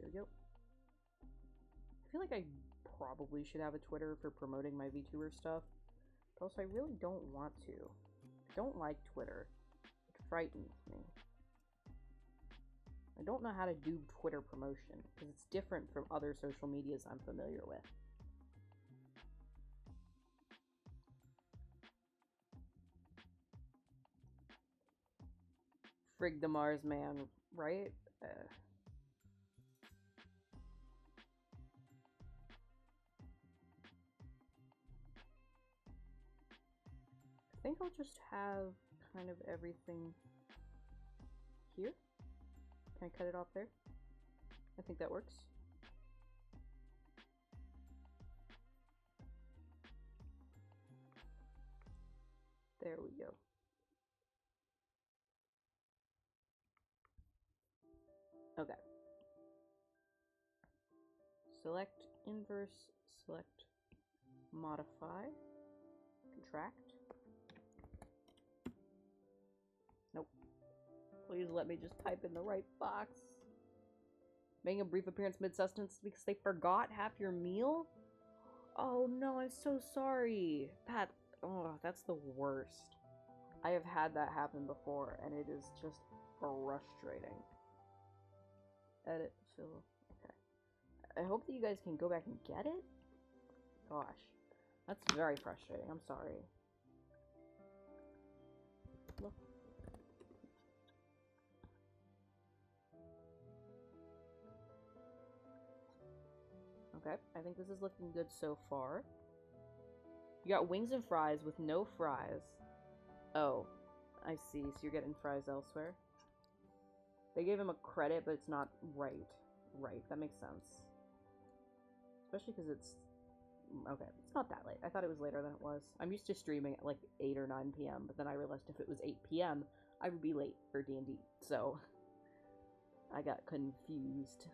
we go. I feel like I probably should have a Twitter for promoting my VTuber stuff, but also I really don't want to. I don't like Twitter. It frightens me. I don't know how to do Twitter promotion, because it's different from other social medias I'm familiar with. Frig the Mars man, right? I think I'll just have kind of everything here. Can I cut it off there? I think that works. There we go. Okay. Select inverse, select modify, contract. Nope. Please let me just type in the right box. Making a brief appearance mid-sustenance because they forgot half your meal? Oh no, I'm so sorry. That's the worst. I have had that happen before, and it is just frustrating. Edit, fill, okay. I hope that you guys can go back and get it? Gosh, that's very frustrating, I'm sorry. Look. Okay, I think this is looking good so far. You got wings and fries with no fries. Oh, I see. So you're getting fries elsewhere. They gave him a credit, but it's not right. Right, that makes sense. Especially because it's... Okay, it's not that late. I thought it was later than it was. I'm used to streaming at like 8 or 9 p.m., but then I realized if it was 8 p.m., I would be late for D&D. So, I got confused.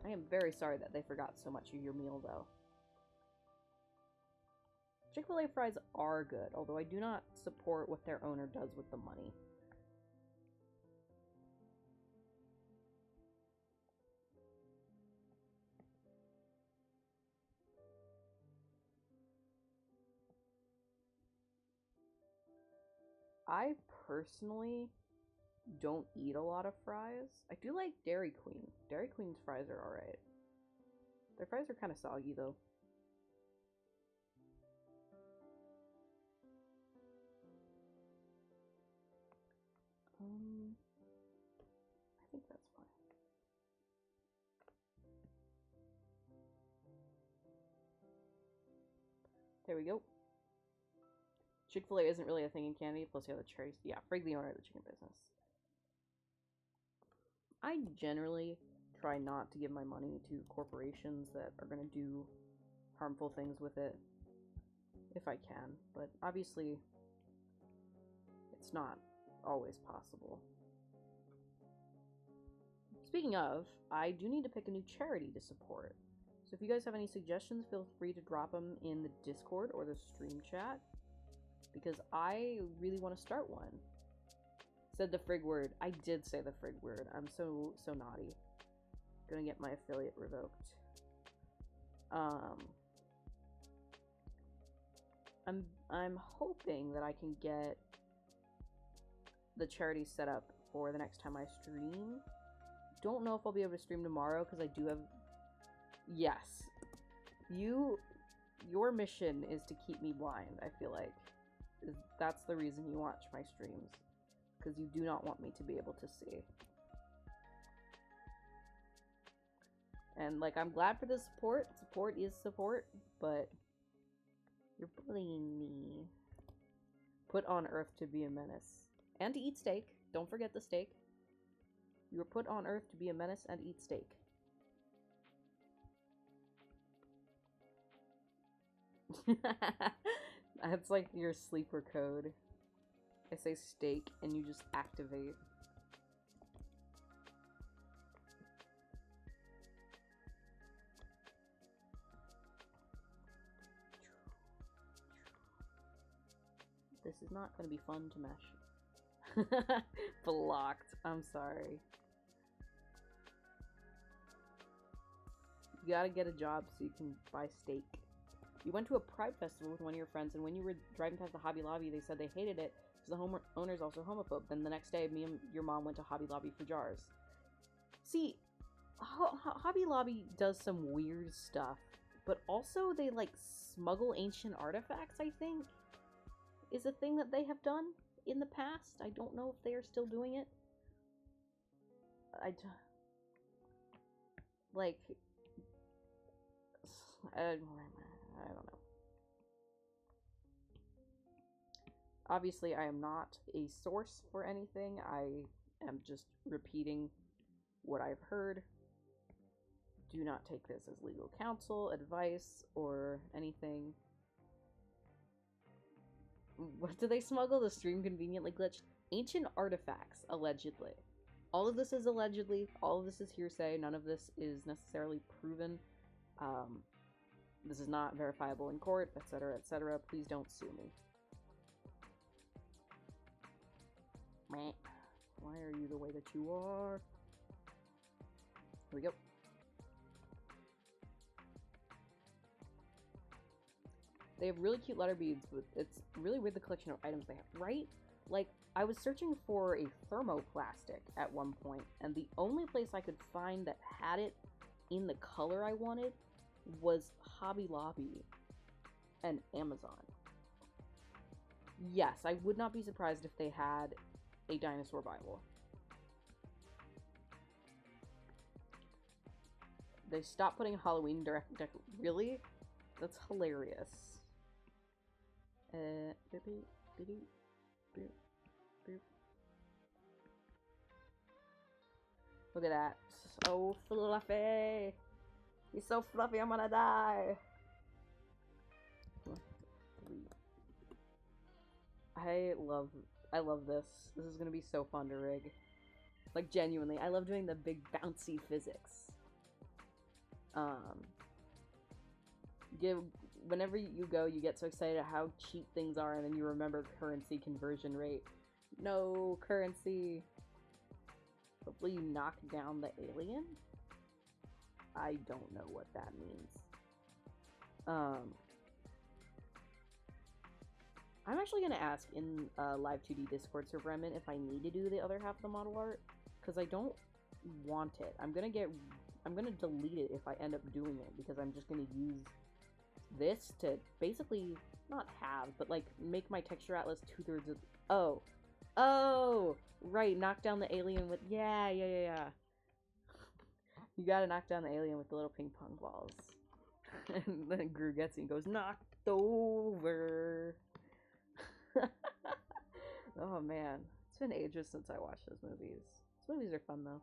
I am very sorry that they forgot so much of your meal, though. Chick-fil-A fries are good, although I do not support what their owner does with the money. I personally don't eat a lot of fries. I do like Dairy Queen. Dairy Queen's fries are alright. Their fries are kind of soggy, though. I think that's fine. There we go. Chick-fil-A isn't really a thing in Canada, plus you have the cherries. Yeah, frig the owner of the chicken business. I generally try not to give my money to corporations that are going to do harmful things with it, if I can, but obviously it's not always possible. Speaking of, I do need to pick a new charity to support. So if you guys have any suggestions, feel free to drop them in the Discord or the stream chat, because I really want to start one. Said the frig word. I did say the frig word. I'm so naughty. Gonna get my affiliate revoked. I'm hoping that I can get the charity set up for the next time I stream. Don't know if I'll be able to stream tomorrow because I do have... Yes. Your mission is to keep me blind, I feel like. That's the reason you watch my streams. Because you do not want me to be able to see. And, like, I'm glad for the support. Support is support, but you're bullying me. Put on Earth to be a menace. And to eat steak. Don't forget the steak. You were put on Earth to be a menace and eat steak. That's like your sleeper code. I say steak and you just activate. This is not going to be fun to mesh. Blocked. I'm sorry. You gotta get a job so you can buy steak. You went to a Pride festival with one of your friends, and when you were driving past the Hobby Lobby, they said they hated it because the owner's also homophobe. Then the next day, me and your mom went to Hobby Lobby for jars. See, Hobby Lobby does some weird stuff, but also they, like, smuggle ancient artifacts, I think, is a thing that they have done in the past. I don't know if they are still doing it. Like... I don't know. Obviously, I am not a source for anything. I am just repeating what I've heard. Do not take this as legal counsel, advice, or anything. What do they smuggle? The stream conveniently glitched. Ancient artifacts, allegedly. All of this is allegedly. All of this is hearsay. None of this is necessarily proven. This is not verifiable in court, etc., etc. Please don't sue me. Why are you the way that you are? Here we go. They have really cute letter beads, but it's really weird the collection of items they have, right? Like, I was searching for a thermoplastic at one point, and the only place I could find that had it in the color I wanted was Hobby Lobby and Amazon. Yes, I would not be surprised if they had a dinosaur Bible. They stopped putting Halloween really? That's hilarious. Boop, boop, boop, boop. Look at that. So fluffy. He's so fluffy, I'm gonna die. I love this. This is gonna be so fun to rig. Like, genuinely, I love doing the big bouncy physics. Whenever you go, you get so excited at how cheap things are, and then you remember currency conversion rate. No currency. Hopefully you knock down the alien. I don't know what that means. I'm actually gonna ask in live 2D Discord server I'm in if I need to do the other half of the model art, because I don't want it. I'm gonna delete it if I end up doing it, because I'm just gonna use this to basically not have, but like make my texture atlas 2/3 of... Oh, right, knock down the alien with... Yeah. You gotta knock down the alien with the little ping pong balls. And then Gru gets it and goes, knocked over. Oh man, it's been ages since I watched those movies. Those movies are fun though.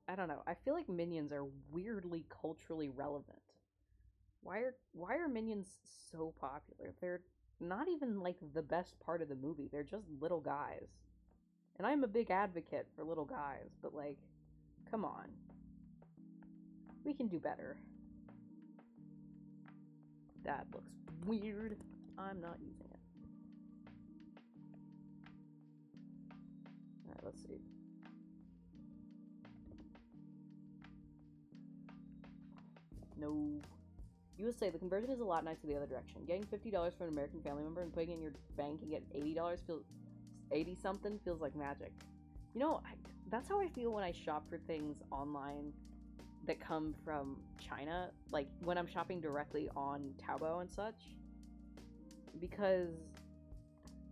I don't know. I feel like Minions are weirdly culturally relevant. Why are Minions so popular? They're not even like the best part of the movie. They're just little guys. And I'm a big advocate for little guys, but like, come on. We can do better. That looks weird. I'm not using it. Alright, let's see. No. USA, the conversion is a lot nicer the other direction. Getting $50 from an American family member and putting it in your bank and get $80 feels 80 something feels like magic. You know, that's how I feel when I shop for things online that come from China, like when I'm shopping directly on Taobao and such, because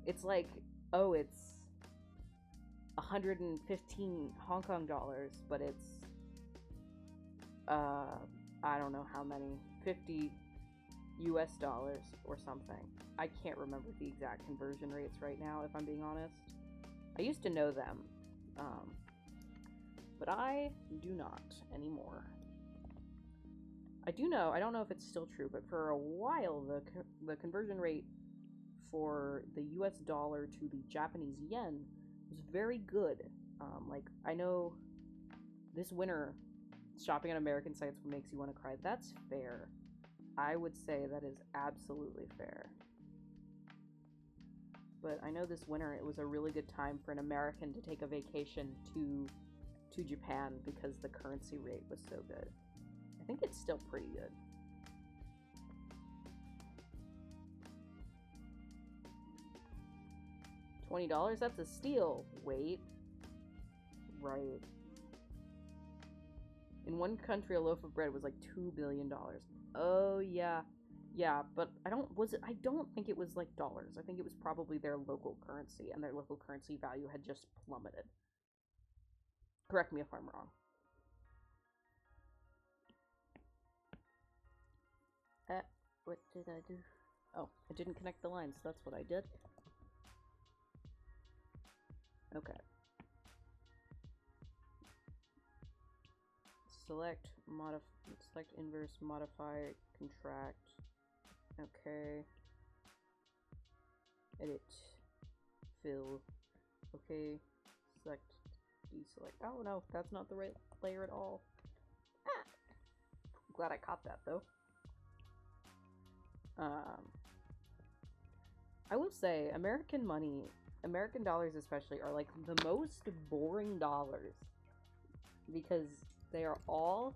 it's like, oh, it's 115 Hong Kong dollars, but it's I don't know how many, 50 US dollars or something. I can't remember the exact conversion rates right now, if I'm being honest. I used to know them, but I do not anymore. I do know, I don't know if it's still true, but for a while, the conversion rate for the US dollar to the Japanese yen was very good. Like, I know this winter, shopping on American sites makes you want to cry. That's fair. I would say that is absolutely fair. But I know this winter it was a really good time for an American to take a vacation to Japan because the currency rate was so good. I think it's still pretty good. $20? That's a steal. Wait. Right. In one country, a loaf of bread was like $2 billion. Oh, yeah. Yeah, but I don't think it was like dollars. I think it was probably their local currency, and their local currency value had just plummeted. Correct me if I'm wrong. What did I do? Oh, I didn't connect the lines. That's what I did. Okay. Select inverse, modify, contract. Okay. Edit. Fill. Okay. Select. Deselect. Oh no, that's not the right layer at all. Ah! I'm glad I caught that though. I will say, American money, American dollars especially, are like the most boring dollars because they are all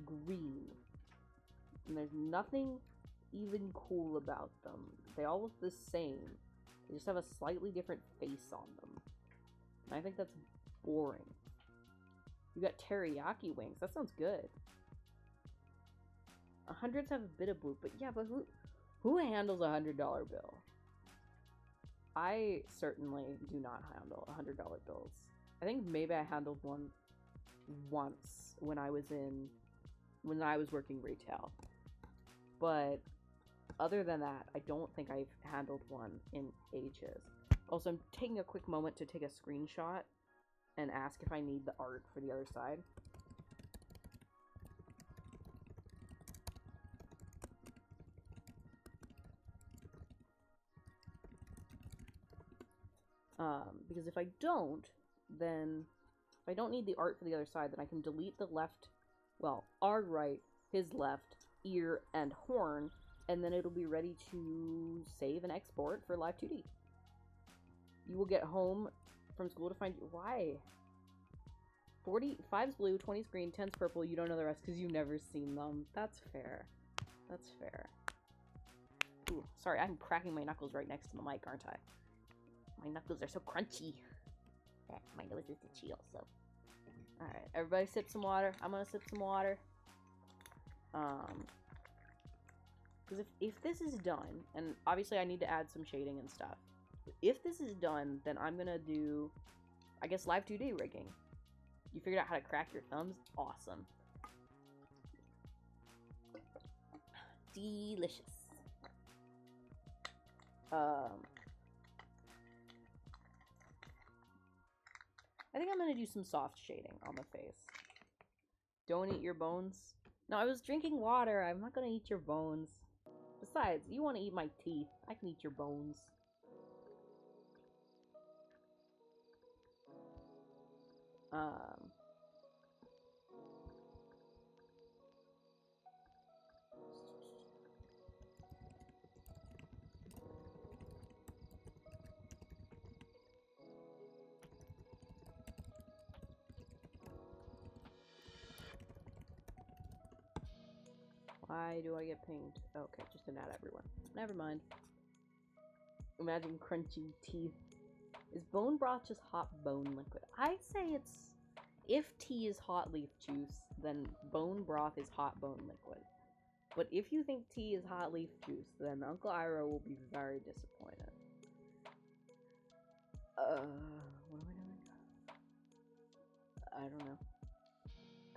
green and there's nothing even cool about them. They all look the same. They just have a slightly different face on them. And I think that's boring. You got teriyaki wings. That sounds good. 100s have a bit of blue, but yeah, but who handles a $100 bill? I certainly do not handle $100 bills. I think maybe I handled one once when I was working retail. But other than that, I don't think I've handled one in ages. Also, I'm taking a quick moment to take a screenshot and ask if I need the art for the other side. Because if I don't, then if I don't need the art for the other side, then I can delete the left, well, our right, his left, ear, and horn, and then it'll be ready to save and export for Live 2D. You will get home from school to find you. Why? 45's blue, 20's green, 10's purple. You don't know the rest because you've never seen them. That's fair. That's fair. Ooh, sorry, I'm cracking my knuckles right next to the mic, aren't I? My knuckles are so crunchy. My nose is itchy also. Alright, everybody sip some water. I'm gonna sip some water. Because if this is done, and obviously I need to add some shading and stuff. If this is done, then I'm gonna do, I guess, Live 2D rigging. You figured out how to crack your thumbs? Awesome. Delicious. I think I'm gonna do some soft shading on the face. Don't eat your bones. No, I was drinking water. I'm not gonna eat your bones. Besides, you want to eat my teeth. I can eat your bones. Why do I get pinged? Okay, just an ad everyone. Never mind. Imagine crunchy teeth. Is bone broth just hot bone liquid? I'd say it's... If tea is hot leaf juice, then bone broth is hot bone liquid. But if you think tea is hot leaf juice, then Uncle Ira will be very disappointed. What am I doing? I don't know.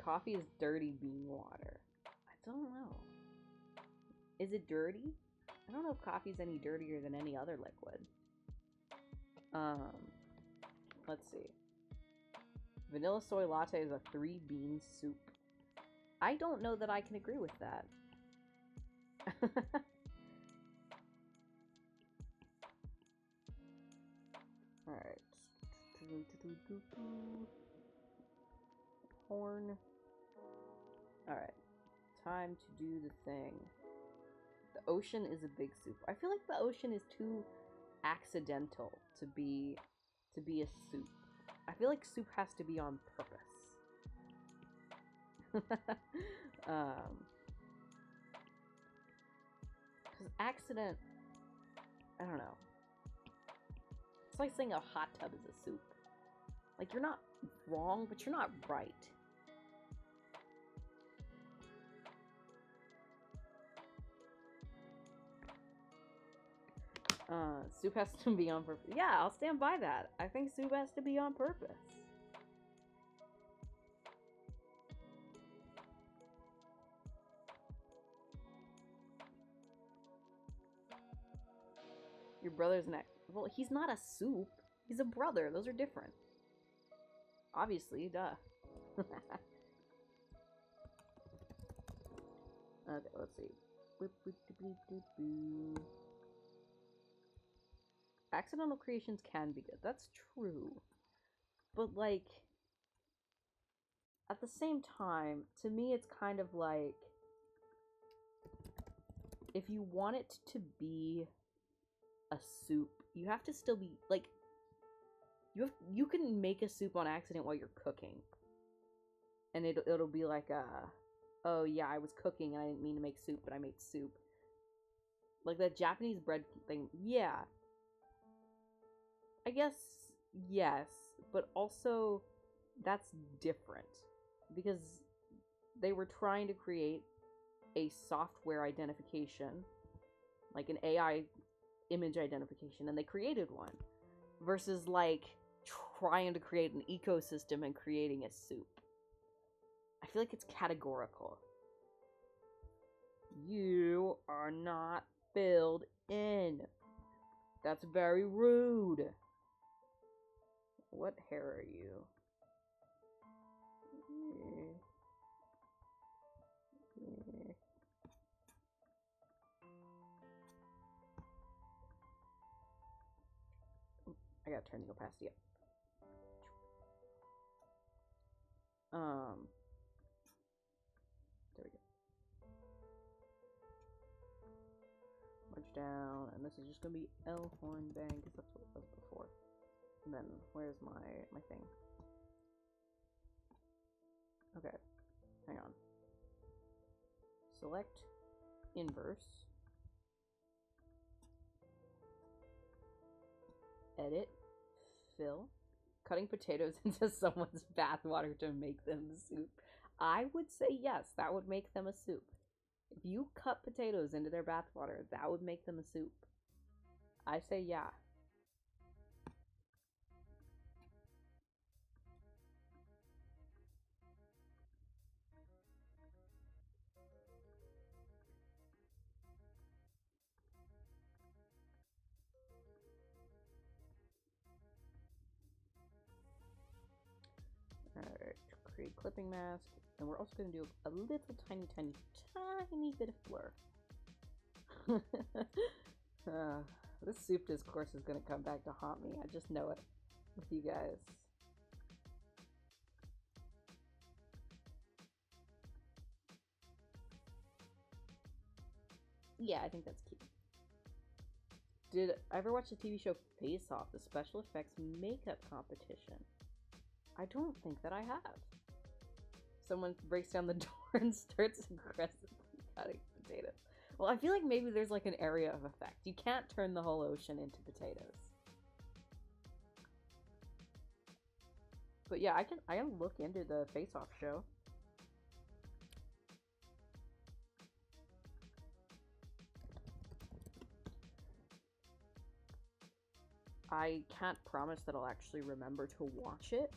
Coffee is dirty bean water. I don't know. Is it dirty? I don't know if coffee's any dirtier than any other liquid. Let's see. Vanilla soy latte is a 3-bean soup. I don't know that I can agree with that. Alright. Horn. Alright. Time to do the thing. The ocean is a big soup. I feel like the ocean is too accidental to be a soup. I feel like soup has to be on purpose. Because accident, I don't know. It's like saying a hot tub is a soup. Like, you're not wrong, but you're not right. Soup has to be on purpose. Yeah, I'll stand by that. I think soup has to be on purpose. Your brother's neck. Well, he's not a soup. He's a brother. Those are different. Obviously, duh. Okay, let's see. Boop, boop, boop, boop, boop. Accidental creations can be good. That's true. But, like, at the same time, to me, it's kind of like, if you want it to be a soup, you have to still be, like, you can make a soup on accident while you're cooking. And it'll be like oh yeah, I was cooking and I didn't mean to make soup, but I made soup. Like that Japanese bread thing. Yeah. I guess, yes. But also, that's different. Because they were trying to create a software identification. Like an AI image identification. And they created one. Versus, like, trying to create an ecosystem and creating a soup. I feel like it's categorical. You are not filled in. That's very rude. What hair are you? I gotta turn the opacity up. There we go. Merge down, and this is just gonna be L horn bang, because that's what it was before. And then, where's my thing? Okay, hang on. Select inverse. Edit. Fill. Cutting potatoes into someone's bathwater to make them soup. I would say yes, that would make them a soup. If you cut potatoes into their bathwater, that would make them a soup. I say yeah. trade clipping mask, and we're also going to do a little tiny bit of blur. This soup discourse is going to come back to haunt me. I just know it with you guys. Yeah, I think that's cute. Did I ever watch the TV show Face Off, the special effects makeup competition? I don't think that I have. Someone breaks down the door and starts aggressively cutting potatoes. Well, I feel like maybe there's like an area of effect. You can't turn the whole ocean into potatoes. But yeah, I can look into the Face Off show. I can't promise that I'll actually remember to watch it,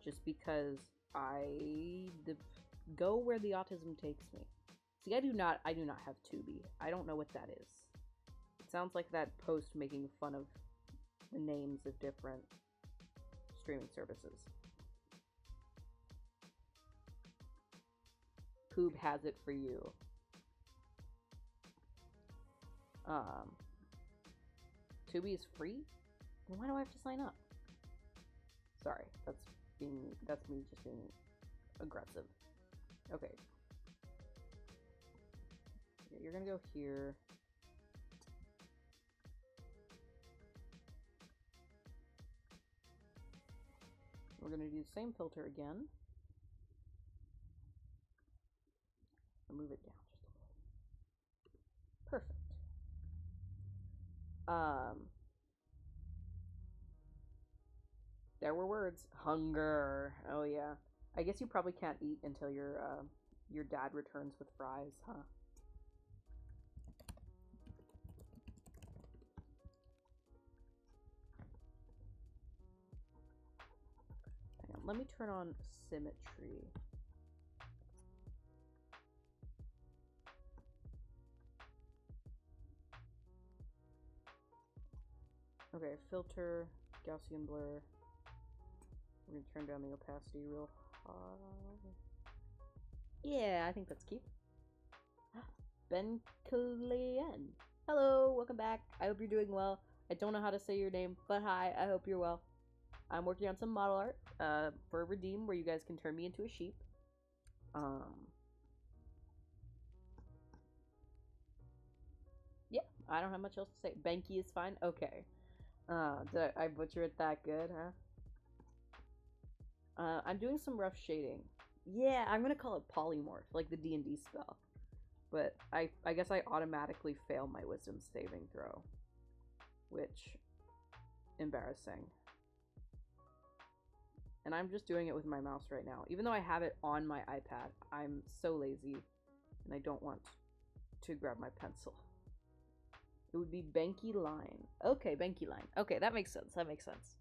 just because I go where the autism takes me. See, I do not have Tubi. I don't know what that is. It sounds like that post making fun of the names of different streaming services. Poob has it for you. Tubi is free? Then why do I have to sign up? Sorry, that's me just being aggressive. Okay. You're gonna go here. We're gonna do the same filter again. I'll move it down just a little. Perfect. There were words. Hunger. Oh yeah. I guess you probably can't eat until your dad returns with fries, huh? Hang on, let me turn on symmetry. Okay, filter, Gaussian blur. We're gonna turn down the opacity real high. Yeah, I think that's cute. Ben Kalian. Hello, welcome back. I hope you're doing well. I don't know how to say your name, but hi, I hope you're well. I'm working on some model art for Redeem, where you guys can turn me into a sheep. Yeah, I don't have much else to say. Benki is fine? Okay. Did I butcher it that good, huh? I'm doing some rough shading. Yeah, I'm gonna call it polymorph, like the D&D spell. But I guess I automatically fail my wisdom saving throw. Which, embarrassing. And I'm just doing it with my mouse right now. Even though I have it on my iPad, I'm so lazy, and I don't want to grab my pencil. It would be Benki line. Okay, Benki line. Okay, that makes sense. That makes sense.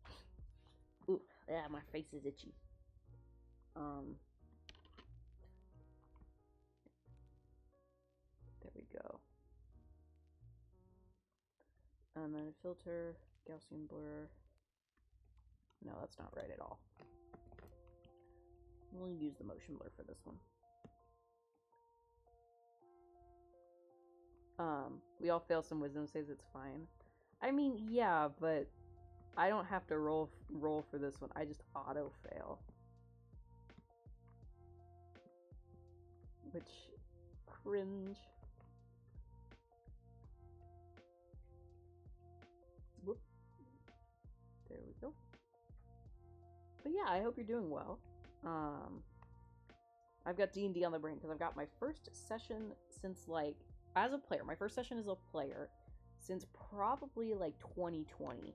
Ooh, yeah, my face is itchy. There we go. And then filter, Gaussian blur. No, that's not right at all. We'll use the motion blur for this one. We all fail some wisdom saves, it's fine. I mean, yeah, but I don't have to roll for this one. I just auto fail. Which, cringe. Whoop. There we go. But yeah, I hope you're doing well. I've got D&D on the brain because I've got my first session since, like, as a player. My first session as a player since probably like 2020.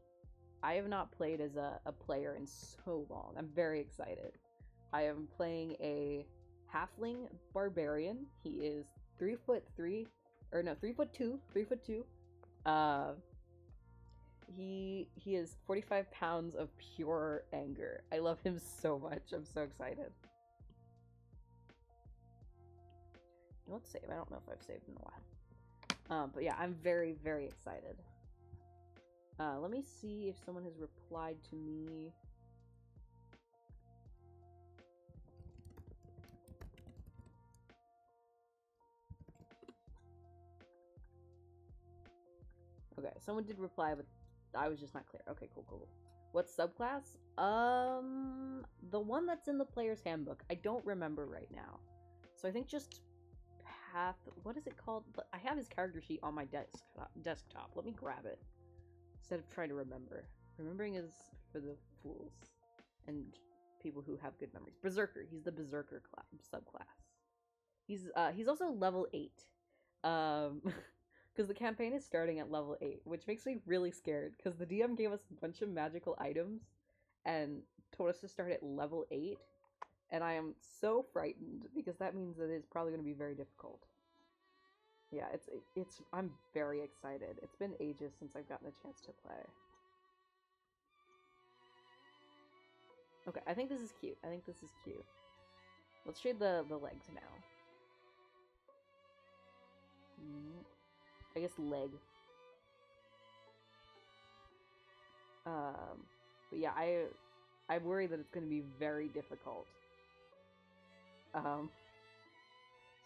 I have not played as a player in so long. I'm very excited. I am playing a halfling barbarian. He is 3'3", or no, 3'2", 3'2". He is 45 pounds of pure anger. I love him so much. I'm so excited. Let's save. I don't know if I've saved in a while. But yeah, I'm very, very excited. Let me see if someone has replied to me. Okay, someone did reply, but I was just not clear. Okay, cool. What subclass? The one that's in the player's handbook. I don't remember right now. So I think just path. What is it called? I have his character sheet on my desktop. Let me grab it instead of trying to remember. Remembering is for the fools and people who have good memories. Berserker. He's the Berserker subclass. He's also level 8. Because the campaign is starting at level 8, which makes me really scared, because the DM gave us a bunch of magical items and told us to start at level 8, and I am so frightened, because that means that it's probably going to be very difficult. Yeah, I'm very excited. It's been ages since I've gotten a chance to play. Okay, I think this is cute. Let's shade the legs now. I guess leg. But yeah, I worry that it's going to be very difficult.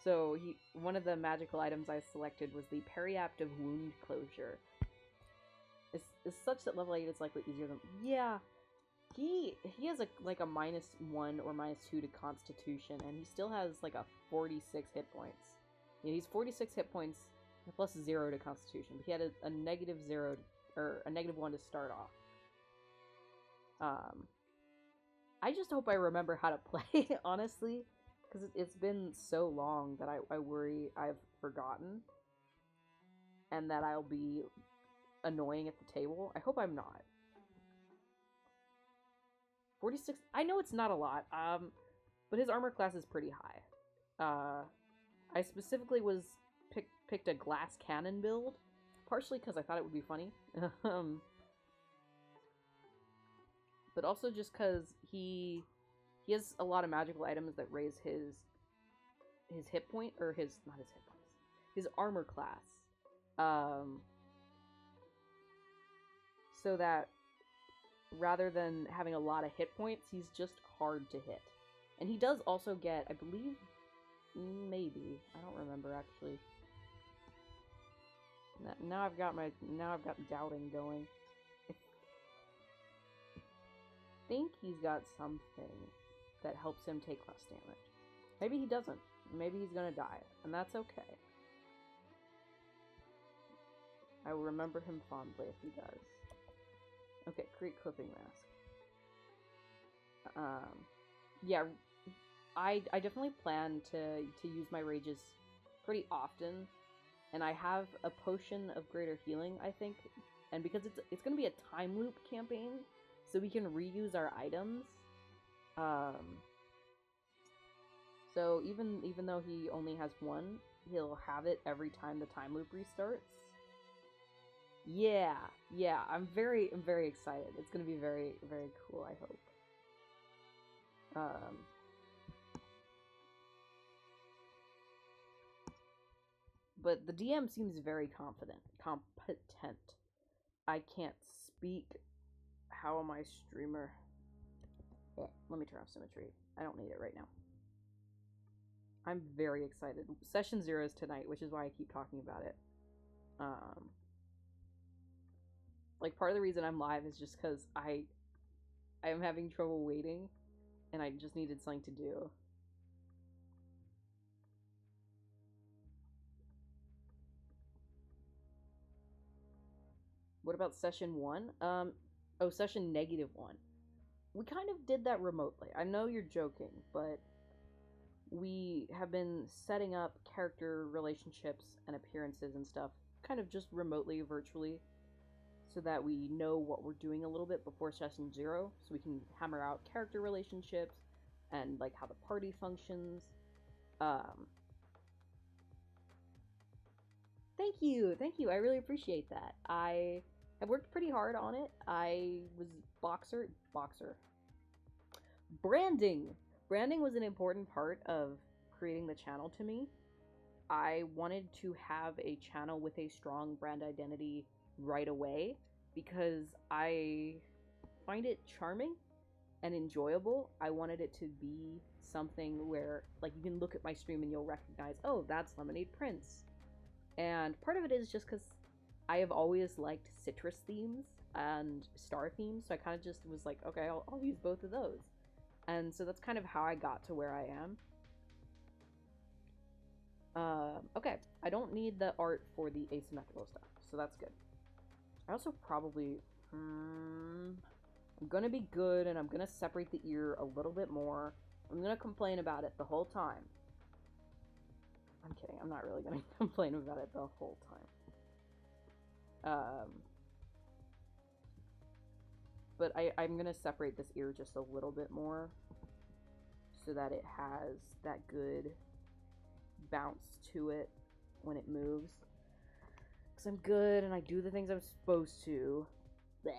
So one of the magical items I selected was the periaptive wound closure. It's such that level 8 is likely easier than he has like a -1 or -2 to Constitution, and he still has like a 46 hit points. Yeah, he's 46 hit points plus 0 to Constitution, but he had a -0 or a -1 to start off. I just hope I remember how to play, honestly, because it's been so long that I worry I've forgotten and that I'll be annoying at the table. I hope I'm not. 46, I know it's not a lot, but his armor class is pretty high. I specifically picked a glass cannon build, partially because I thought it would be funny, but also just because he has a lot of magical items that raise his hit point, or not his hit points, his armor class, so that rather than having a lot of hit points, he's just hard to hit. And he does also get, I believe, maybe, I don't remember actually. Now I've got doubting going. I think he's got something that helps him take less damage. Maybe he doesn't. Maybe he's gonna die, and that's okay. I will remember him fondly if he does. Okay, create clipping mask. Yeah, I definitely plan to use my rages pretty often, and I have a potion of greater healing, I think, and because it's gonna be a time loop campaign, so we can reuse our items. So even though he only has one, he'll have it every time the time loop restarts. Yeah, I'm very excited. It's gonna be very, very cool, I hope. But the DM seems very competent. I can't speak. How am I, streamer? Let me turn off symmetry. I don't need it right now. I'm very excited. Session 0 is tonight, which is why I keep talking about it. Like, part of the reason I'm live is just because I am having trouble waiting, and I just needed something to do. What about session 1? Oh, session -1. We kind of did that remotely. I know you're joking, but we have been setting up character relationships and appearances and stuff kind of just remotely, virtually, so that we know what we're doing a little bit before session 0, so we can hammer out character relationships and like how the party functions. Thank you, I really appreciate that. I have worked pretty hard on it. I was boxer. Branding was an important part of creating the channel to me. I wanted to have a channel with a strong brand identity right away, because I find it charming and enjoyable. I wanted it to be something where, like, you can look at my stream and you'll recognize, oh, that's Lemonade Prince. And part of it is just because I have always liked citrus themes and star themes, so I kind of just was like, okay, I'll use both of those. And so that's kind of how I got to where I am. Okay, I don't need the art for the asymmetrical stuff, so that's good. I also probably, I'm gonna be good, and I'm gonna separate the ear a little bit more. I'm gonna complain about it the whole time. I'm kidding, I'm not really gonna complain about it the whole time. But I'm gonna separate this ear just a little bit more so that it has that good bounce to it when it moves. Because I'm good and I do the things I'm supposed to. Bleh.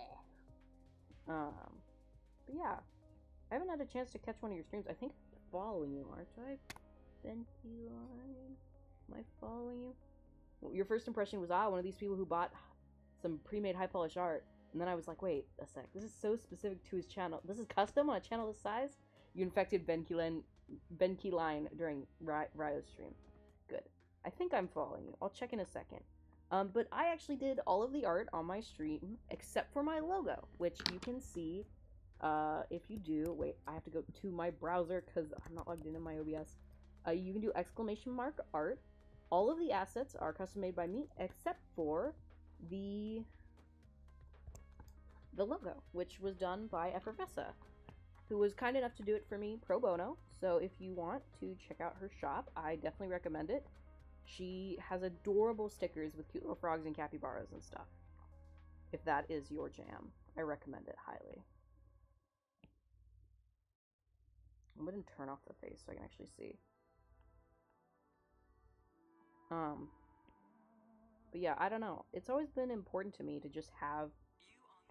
But yeah, I haven't had a chance to catch one of your streams. I think I'm following you, aren't I? Ventiline? Am I following you? Well, your first impression was, one of these people who bought some pre-made high polish art. And then I was like, wait a sec, this is so specific to his channel. This is custom on a channel this size? You infected Ben Keyline during Ryo's stream. Good. I think I'm following you. I'll check in a second. But I actually did all of the art on my stream, except for my logo, which you can see, if you do, wait, I have to go to my browser because I'm not logged into my OBS. You can do exclamation mark art. All of the assets are custom made by me, except for the logo, which was done by Effervescence, who was kind enough to do it for me pro bono. So if you want to check out her shop, I definitely recommend it. She has adorable stickers with cute little frogs and capybaras and stuff. If that is your jam, I recommend it highly. I'm going to turn off the face so I can actually see. But yeah, I don't know. It's always been important to me to just have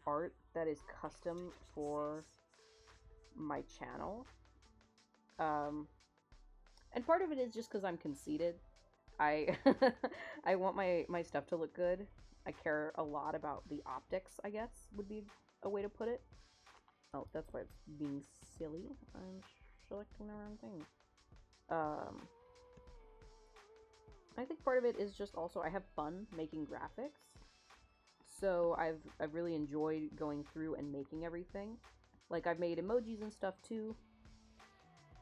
art that is custom for my channel. And part of it is just because I'm conceited. I want my stuff to look good. I care a lot about the optics, I guess, would be a way to put it. Oh, that's why it's being silly. I'm selecting the wrong thing. I think part of it is just also I have fun making graphics. So I've really enjoyed going through and making everything. Like, I've made emojis and stuff too.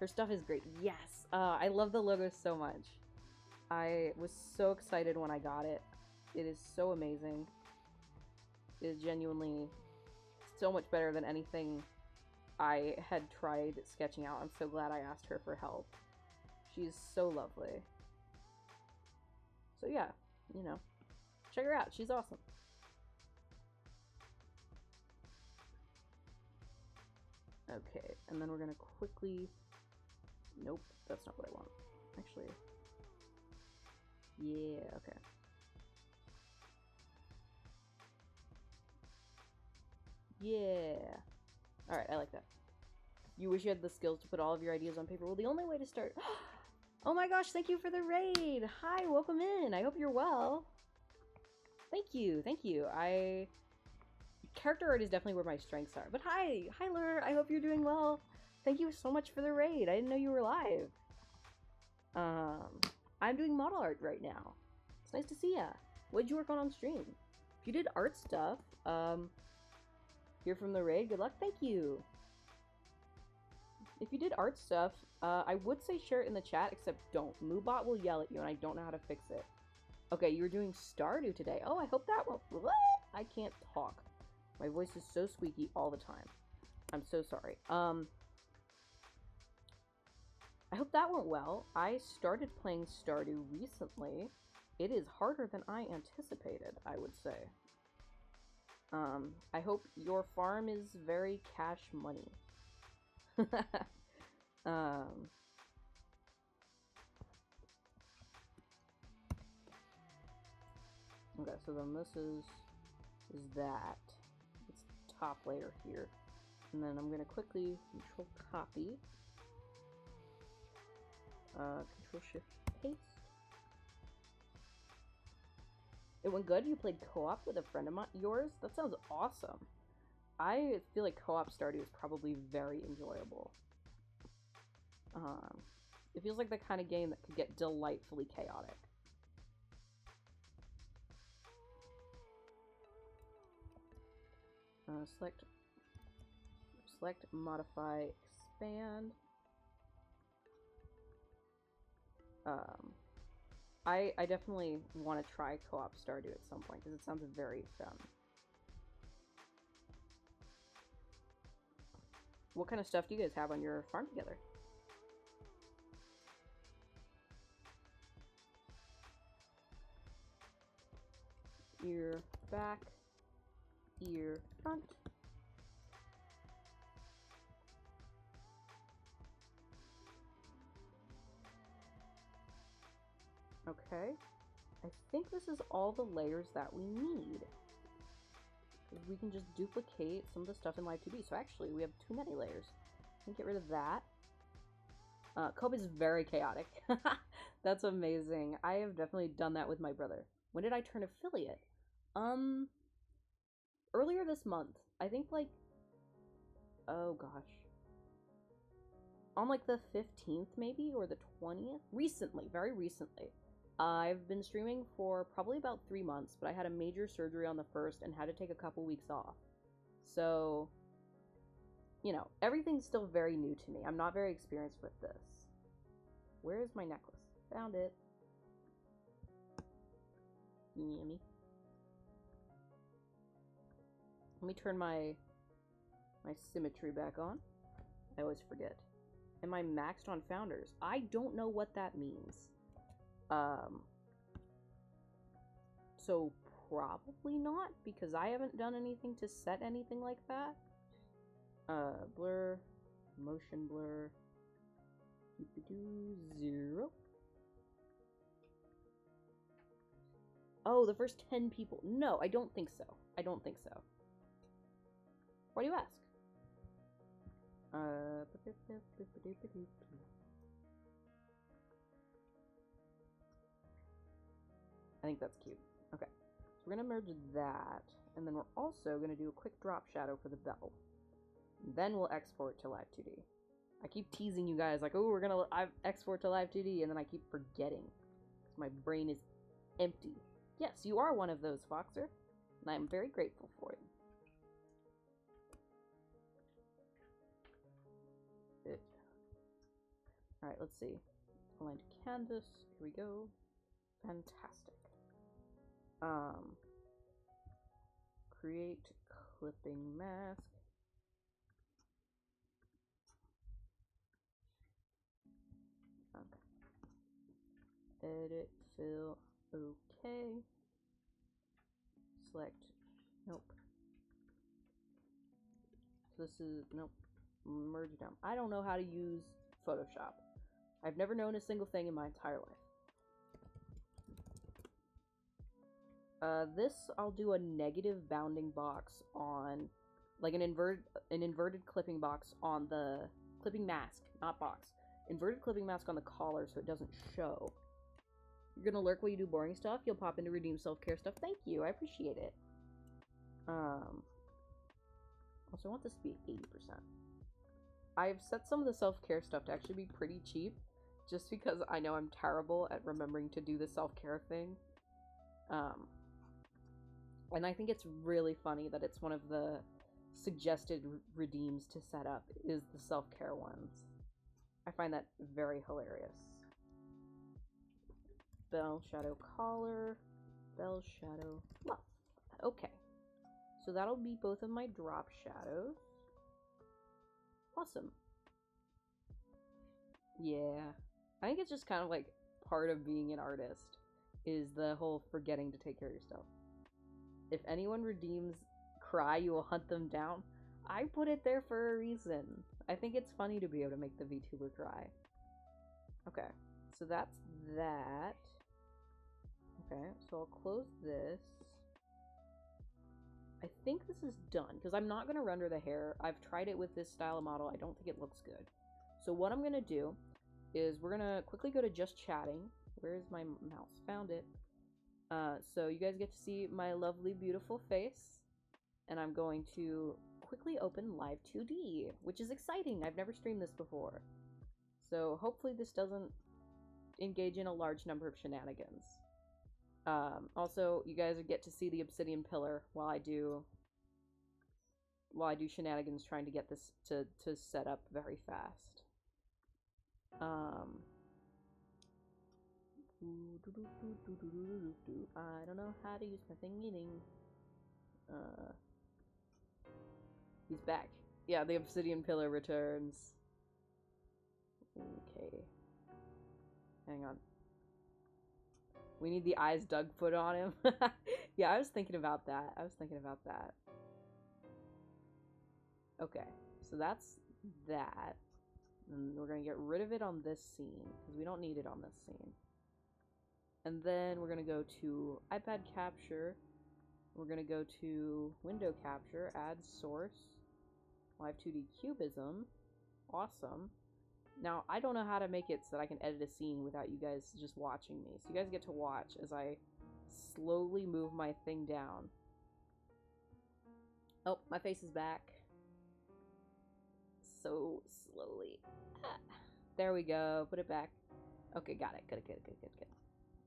Her stuff is great. Yes! I love the logo so much. I was so excited when I got it. It is so amazing. It is genuinely so much better than anything I had tried sketching out. I'm so glad I asked her for help. She's so lovely. So yeah, you know, check her out. She's awesome. Okay, and then we're gonna quickly... Nope, that's not what I want. Actually... Yeah, okay. Yeah. Alright, I like that. You wish you had the skills to put all of your ideas on paper. Well, the only way to start... Oh my gosh, thank you for the raid! Hi, welcome in! I hope you're well. Thank you, thank you. Character art is definitely where my strengths are. But hi! Hi, Lur! I hope you're doing well. Thank you so much for the raid. I didn't know you were live. I'm doing model art right now. It's nice to see ya. What did you work on stream? If you did art stuff, here from the raid, good luck. Thank you. If you did art stuff, I would say share it in the chat, except don't. Moobot will yell at you, and I don't know how to fix it. Okay, you were doing Stardew today. Oh, I hope that won't... What? I can't talk. My voice is so squeaky all the time. I'm so sorry. I hope that went well. I started playing Stardew recently. It is harder than I anticipated, I would say. I hope your farm is very cash money. Okay, so then this is that. It's top layer here. And then I'm gonna quickly control copy. Control shift paste. It went good? You played co-op with a friend of yours? That sounds awesome. I feel like co-op Stardew is probably very enjoyable. It feels like the kind of game that could get delightfully chaotic. Select, modify, expand. I definitely want to try co-op Stardew at some point because it sounds very fun. What kind of stuff do you guys have on your farm together? Ear back, ear front. Okay, I think this is all the layers that we need. We can just duplicate some of the stuff in Live 2D. So actually, we have too many layers. We can get rid of that. Kobe is very chaotic. That's amazing. I have definitely done that with my brother. When did I turn affiliate? Earlier this month. I think like, oh gosh. On like the 15th maybe, or the 20th? Recently, very recently. I've been streaming for probably about 3 months, but I had a major surgery on the 1st and had to take a couple weeks off. So, you know, everything's still very new to me. I'm not very experienced with this. Where is my necklace? Found it. Yummy. Let me turn my symmetry back on. I always forget. Am I maxed on founders? I don't know what that means. So probably not, because I haven't done anything to set anything like that. Blur, motion blur, 0. Oh, the first 10 people. No, I don't think so. I don't think so. Why do you ask? I think that's cute. Okay, so we're gonna merge that, and then we're also gonna do a quick drop shadow for the bell. Then we'll export to Live 2D. I keep teasing you guys like, oh, we're gonna export to Live 2D, and then I keep forgetting because my brain is empty. Yes, you are one of those, Foxer, and I am very grateful for it. Alright, let's see. Align to canvas. Here we go. Fantastic. Create clipping mask. Okay. Edit, fill, okay. Select, nope. So this is, nope. Merge down. I don't know how to use Photoshop. I've never known a single thing in my entire life. This I'll do a negative bounding box on, like an inverted clipping box on the clipping mask, not box. Inverted clipping mask on the collar so it doesn't show. You're gonna lurk while you do boring stuff. You'll pop in to redeem self-care stuff. Thank you, I appreciate it. Also, I want this to be 80%. I've set some of the self-care stuff to actually be pretty cheap, just because I know I'm terrible at remembering to do the self-care thing. And I think it's really funny that it's one of the suggested redeems to set up is the self-care ones. I find that very hilarious. Bell shadow collar, bell shadow fluff. Okay, so that'll be both of my drop shadows. Awesome. Yeah, I think it's just kind of like part of being an artist is the whole forgetting to take care of yourself. If anyone redeems cry, you will hunt them down. I put it there for a reason. I think it's funny to be able to make the VTuber cry. Okay, so that's that. Okay, so I'll close this. I think this is done, because I'm not going to render the hair. I've tried it with this style of model. I don't think it looks good. So what I'm going to do is we're going to quickly go to just chatting. Where is my mouse? Found it. So you guys get to see my lovely, beautiful face. And I'm going to quickly open Live 2D, which is exciting. I've never streamed this before. So hopefully this doesn't engage in a large number of shenanigans. Also, you guys get to see the obsidian pillar while I do while I do shenanigans trying to get this to set up very fast. I don't know how to use my thing meeting. He's back. Yeah, the obsidian pillar returns. Okay. Hang on. We need the eyes Doug put on him. Yeah, I was thinking about that. Okay, so that's that. And we're going to get rid of it on this scene, because we don't need it on this scene. And then we're going to go to iPad capture. We're going to go to window capture, add source, live 2D cubism. Awesome. Now, I don't know how to make it so that I can edit a scene without you guys just watching me. So you guys get to watch as I slowly move my thing down. Oh, my face is back. So slowly. Ah, there we go. Put it back. Okay, got it. Good.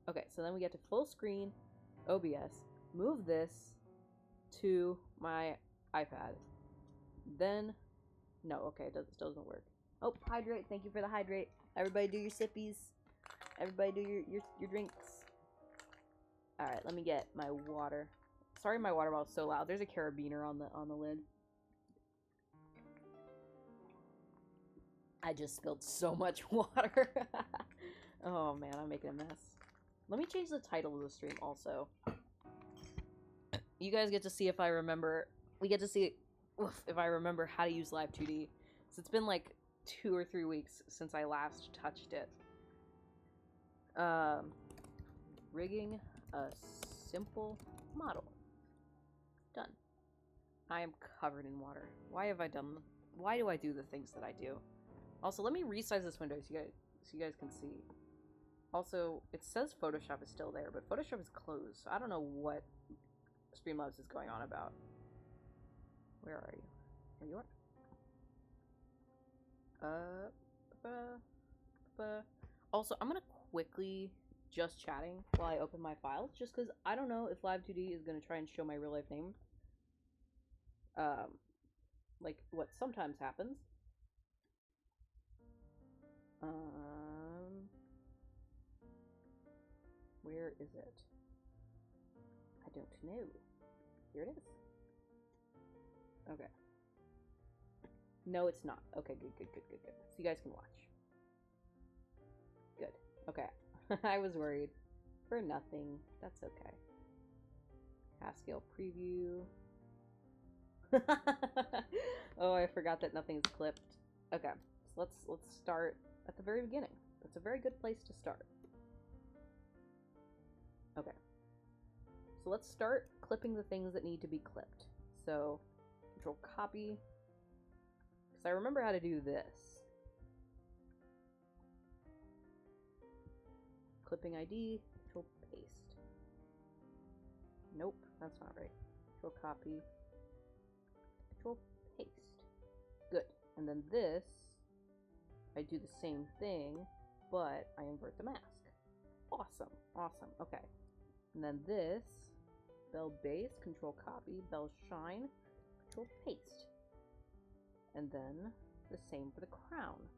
Okay, so then we get to full screen, OBS. Move this to my iPad. Then, no, okay, it doesn't work. Oh, hydrate. Thank you for the hydrate. Everybody do your sippies. Everybody do your drinks. Alright, let me get my water. Sorry my water bottle's so loud. There's a carabiner on the lid. I just spilled so much water. Oh man, I'm making a mess. Let me change the title of the stream also. You guys get to see if I remember. We get to see if I remember how to use Live 2D. So it's been like 2 or 3 weeks since I last touched it. Rigging a simple model. Done. I am covered in water. Why do I do the things that I do? Also, let me resize this window so you guys can see. Also, it says Photoshop is still there, but Photoshop is closed, so I don't know what Streamlabs is going on about. Where are you? There you are. Also, I'm gonna quickly just chatting while I open my files, just because I don't know if Live 2D is gonna try and show my real life name. Like what sometimes happens. Where is it? I don't know. Here it is. Okay. No, it's not. Okay, good. So you guys can watch. Good. Okay. I was worried. For nothing. That's okay. Half-scale preview. Oh, I forgot that nothing's clipped. Okay. So let's start at the very beginning. That's a very good place to start. Okay. So let's start clipping the things that need to be clipped. So, Control copy. Because I remember how to do this. Clipping ID, Control paste. Nope, that's not right. Control copy, Control paste. Good. And then this, I do the same thing, but I invert the mask. Awesome. Okay. And then this, Bell base, Control copy, Bell shine, Control paste. And then the same for the crown.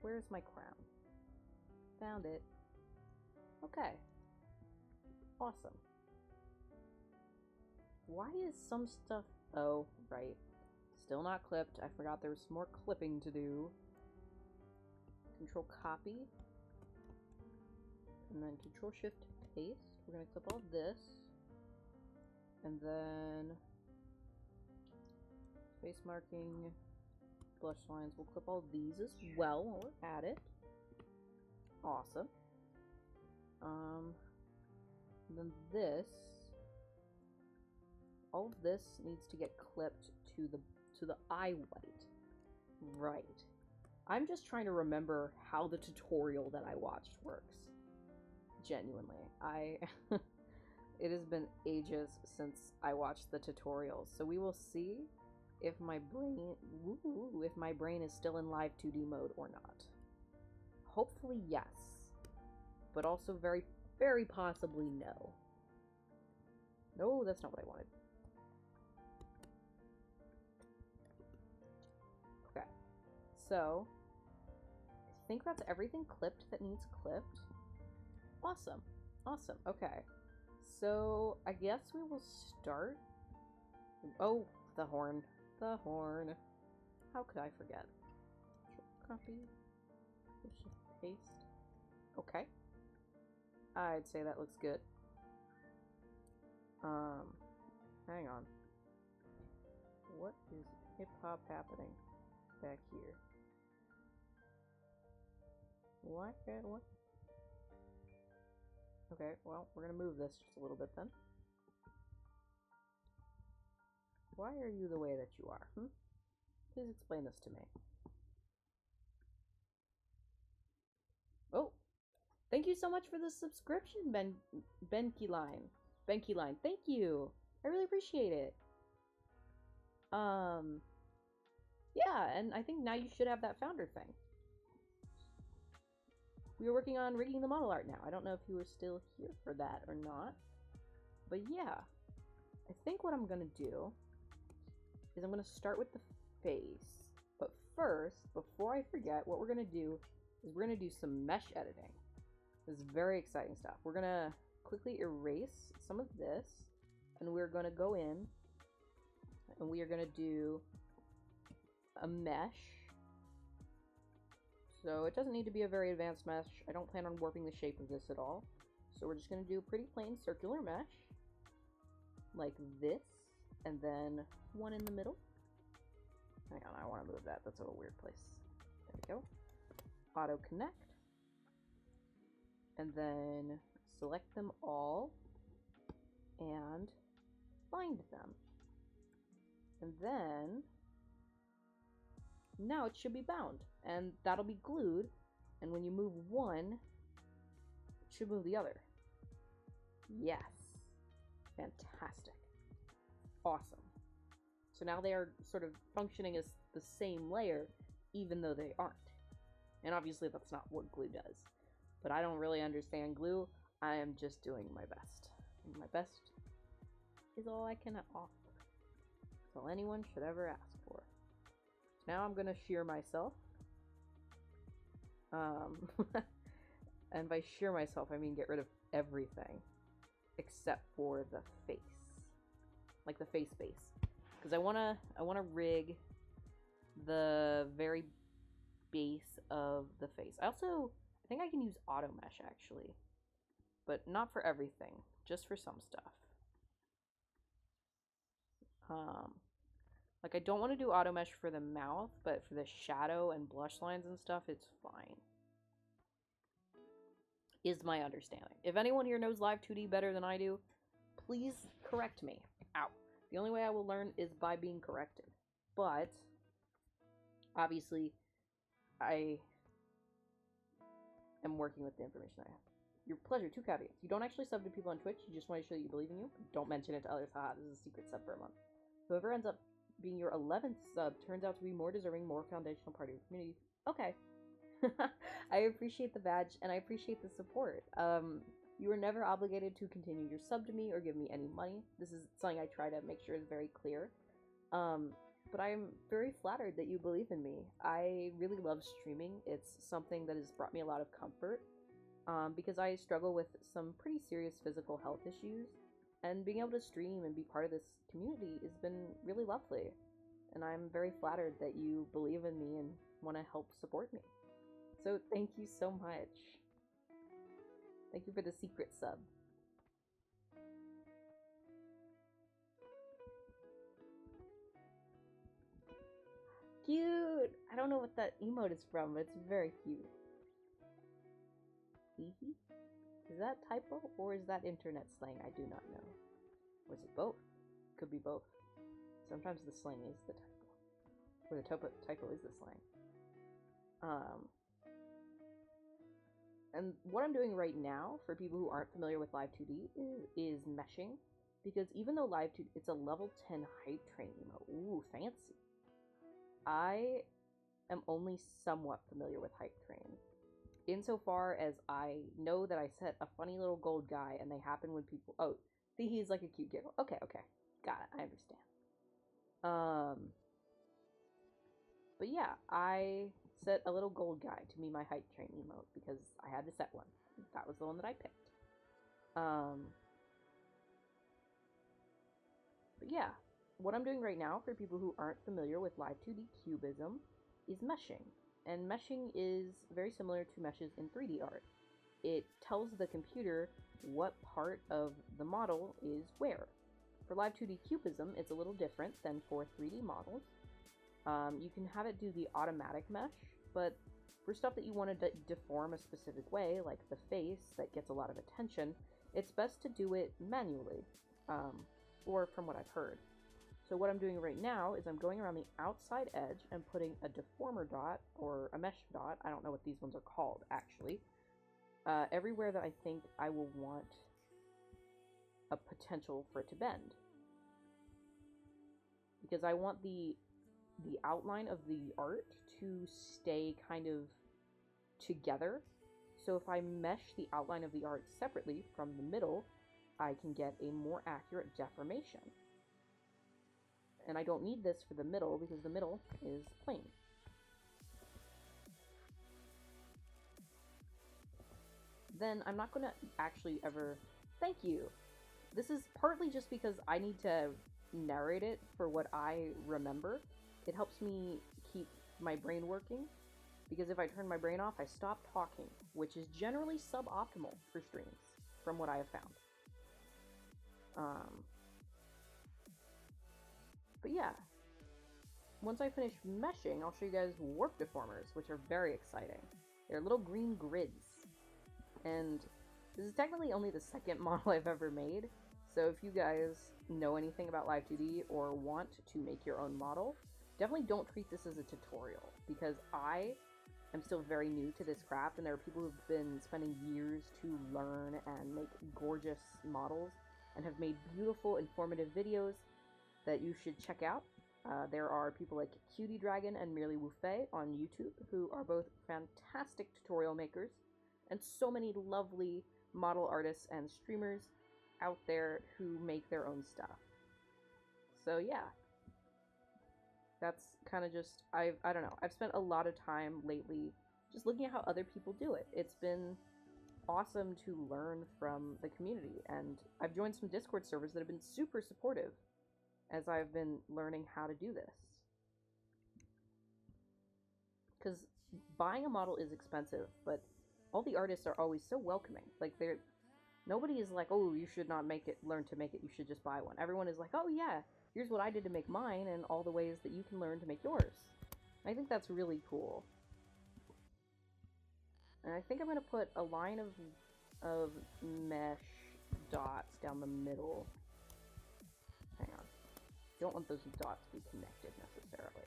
Where's my crown? Found it. Okay. Awesome. Why is some stuff... Oh, right. Still not clipped. I forgot there was some more clipping to do. Control copy. And then Control Shift paste. We're going to clip all this. And then face marking, blush lines. We'll clip all these as well while we're at it. Awesome. Then this, all of this needs to get clipped to the eye white. Right. I'm just trying to remember how the tutorial that I watched works. Genuinely. It has been ages since I watched the tutorials, so we will see if my brain is still in Live 2D mode or not. Hopefully yes, but also very, very possibly no. No, that's not what I wanted. So, I think that's everything clipped that needs clipped. Awesome. Awesome. Okay. So, I guess we will start. Oh, the horn. The horn. How could I forget? Copy. Paste. Okay. I'd say that looks good. Hang on. What is hip-hop happening back here? What? Okay, well, we're gonna move this just a little bit then. Why are you the way that you are? Please explain this to me. Oh, thank you so much for the subscription, Benki Line. Thank you. I really appreciate it. Yeah, and I think now you should have that founder thing. We are working on rigging the model art now. I don't know if you were still here for that or not. But yeah, I think what I'm gonna do is I'm gonna start with the face. But first, before I forget, what we're gonna do is we're gonna do some mesh editing. This is very exciting stuff. We're gonna quickly erase some of this, and we're gonna go in, and we are gonna do a mesh. So it doesn't need to be a very advanced mesh. I don't plan on warping the shape of this at all. So we're just going to do a pretty plain circular mesh. Like this. And then one in the middle. Hang on, I want to move that. That's a weird place. There we go. Auto connect. And then select them all. And bind them. And then now it should be bound, and that'll be glued, and when you move one, it should move the other. Yes. Fantastic. Awesome. So now they are sort of functioning as the same layer, even though they aren't. And obviously that's not what glue does. But I don't really understand glue. I am just doing my best. And my best is all I can offer. That's all anyone should ever ask for. Now I'm gonna shear myself. And by shear myself, I mean get rid of everything except for the face, like the face base, because I wanna rig the very base of the face. I think I can use auto mesh actually, but not for everything, just for some stuff. Like, I don't want to do auto mesh for the mouth, but for the shadow and blush lines and stuff, it's fine. Is my understanding. If anyone here knows Live 2D better than I do, please correct me. Ow. The only way I will learn is by being corrected. But, obviously, I am working with the information I have. Your pleasure. 2 caveats. You don't actually sub to people on Twitch. You just want to show that you believe in you. Don't mention it to others. Haha, this is a secret sub for a month. Whoever ends up being your 11th sub turns out to be more deserving, more foundational part of your community. Okay. I appreciate the badge, and I appreciate the support. You are never obligated to continue your sub to me or give me any money. This is something I try to make sure is very clear. But I'm very flattered that you believe in me. I really love streaming. It's something that has brought me a lot of comfort, because I struggle with some pretty serious physical health issues. And being able to stream and be part of this community has been really lovely. And I'm very flattered that you believe in me and want to help support me. So thank you so much. Thank you for the secret sub. Cute! I don't know what that emote is from, but it's very cute. Hee. Is that typo, or is that internet slang? I do not know. Or is it both? Could be both. Sometimes the slang is the typo. Or the typo is the slang. And what I'm doing right now, for people who aren't familiar with Live 2D, is meshing. Because even though Live 2D, it's a level 10 hype train emote. Ooh, fancy. I am only somewhat familiar with hype train. Insofar as I know that I set a funny little gold guy, and they happen when people... Oh, see, he's like a cute giggle. Okay. Got it. I understand. But But yeah, I set a little gold guide to be my height train emote because I had to set one. That was the one that I picked. But yeah, what I'm doing right now, for people who aren't familiar with Live 2D cubism, is meshing. And meshing is very similar to meshes in 3D art. It tells the computer what part of the model is where. For Live 2D cubism, it's a little different than for 3D models. You can have it do the automatic mesh, but for stuff that you want to deform a specific way, like the face that gets a lot of attention, it's best to do it manually, or from what I've heard. So what I'm doing right now is I'm going around the outside edge and putting a deformer dot, or a mesh dot, I don't know what these ones are called, actually, everywhere that I think I will want a potential for it to bend. Because I want the outline of the art to stay kind of together. So if I mesh the outline of the art separately from the middle, I can get a more accurate deformation. And I don't need this for the middle because the middle is plain. Then I'm not going to actually ever... Thank you! This is partly just because I need to narrate it for what I remember. It helps me keep my brain working, because if I turn my brain off, I stop talking, which is generally suboptimal for streams, from what I have found. But yeah, once I finish meshing, I'll show you guys warp deformers, which are very exciting. They're little green grids, and this is technically only the second model I've ever made, so if you guys know anything about Live 2D or want to make your own model, definitely don't treat this as a tutorial, because I am still very new to this craft, and there are people who've been spending years to learn and make gorgeous models, and have made beautiful, informative videos that you should check out. There are people like Cutie Dragon and Merely Wufei on YouTube, who are both fantastic tutorial makers, and so many lovely model artists and streamers out there who make their own stuff. So yeah, that's kind of just, I don't know, I've spent a lot of time lately just looking at how other people do it. It's been awesome to learn from the community, and I've joined some Discord servers that have been super supportive as I've been learning how to do this. Because buying a model is expensive, but all the artists are always so welcoming. Like, nobody is like, oh, you should not make it, learn to make it, you should just buy one. Everyone is like, oh yeah, here's what I did to make mine, and all the ways that you can learn to make yours. I think that's really cool. And I think I'm going to put a line of mesh dots down the middle. Hang on. Don't want those dots to be connected necessarily.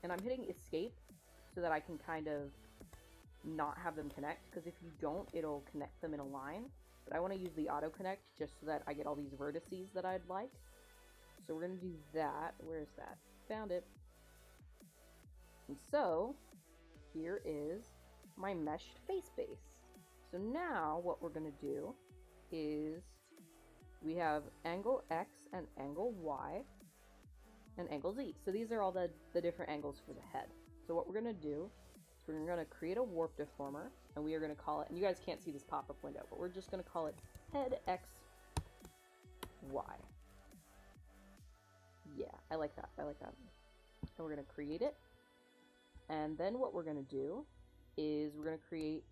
And I'm hitting escape so that I can kind of not have them connect, because if you don't, it'll connect them in a line. But I want to use the auto connect just so that I get all these vertices that I'd like. So we're going to do that. Where's that? Found it. And so here is my meshed face base. So now what we're going to do is we have angle X and angle Y and angle Z. So these are all the different angles for the head. So what we're going to do is we're going to create a warp deformer, and we are going to call it, and you guys can't see this pop-up window, but we're just going to call it head X Y. Yeah, I like that. I like that. And we're going to create it. And then what we're going to do is we're going to create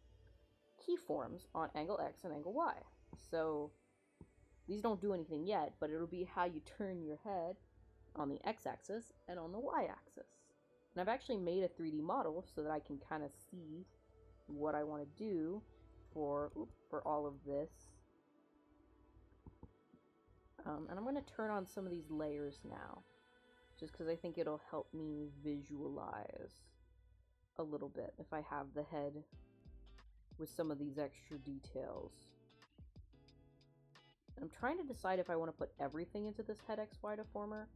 keyforms on angle X and angle Y. So these don't do anything yet, but it'll be how you turn your head on the X-axis and on the Y-axis. And I've actually made a 3D model so that I can kind of see what I want to do for all of this. And I'm going to turn on some of these layers now, just because I think it'll help me visualize a little bit if I have the head with some of these extra details. I'm trying to decide if I want to put everything into this head XY deformer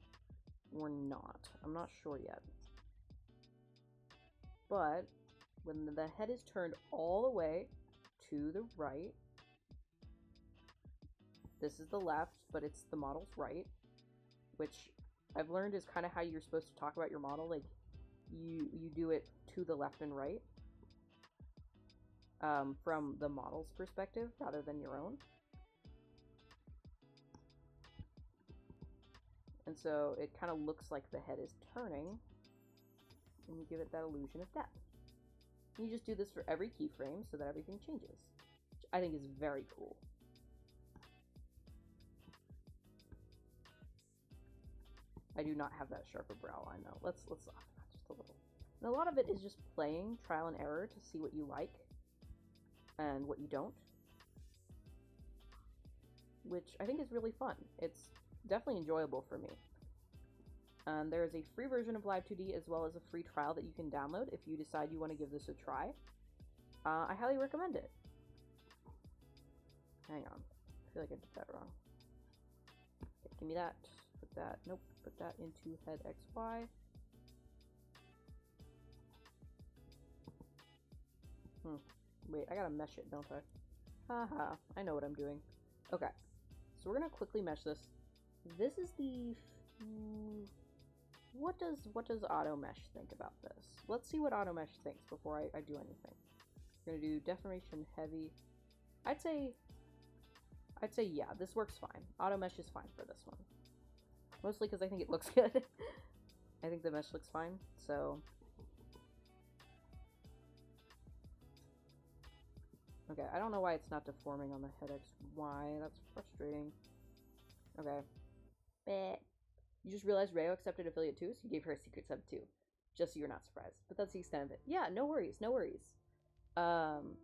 or not. I'm not sure yet. But when the head is turned all the way to the right, this is the left, but it's the model's right, which I've learned is kind of how you're supposed to talk about your model. Like, you do it to the left and right, from the model's perspective rather than your own. And so it kind of looks like the head is turning, and you give it that illusion of depth. And you just do this for every keyframe so that everything changes, which I think is very cool. I do not have that sharper brow line though. Let's soften that just a little. And a lot of it is just playing, trial and error, to see what you like and what you don't, which I think is really fun. It's definitely enjoyable for me. There is a free version of Live 2D as well as a free trial that you can download if you decide you want to give this a try. I highly recommend it. Hang on. I feel like I did that wrong. Okay, give me that. Put that. Nope. Put that into head XY. Wait, I gotta mesh it, don't I? Haha, I know what I'm doing. Okay, so we're gonna quickly mesh this. This is the... What does auto mesh think about this? Let's see what auto mesh thinks before I do anything. We're gonna do deformation heavy. I'd say yeah, this works fine. Auto mesh is fine for this one. Mostly because I think it looks good. I think the mesh looks fine, so... Okay, I don't know why it's not deforming on the head XY. That's frustrating. Okay. Bleh. You just realized Rayo accepted affiliate too, so you gave her a secret sub too. Just so you're not surprised. But that's the extent of it. Yeah, no worries, no worries. Honestly,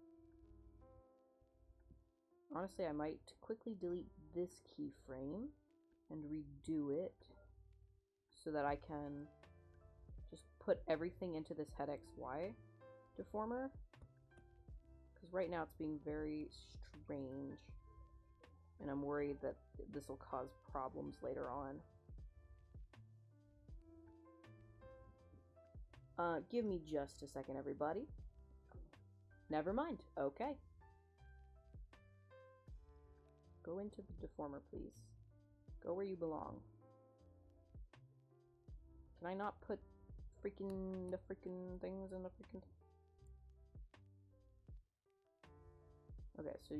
I might quickly delete this keyframe and redo it so that I can just put everything into this head XY deformer. Because right now it's being very strange, and I'm worried that this will cause problems later on. Give me just a second, everybody. Never mind. Okay. Go into the deformer, please. Go where you belong. Can I not put the freaking things in the freaking... Okay, so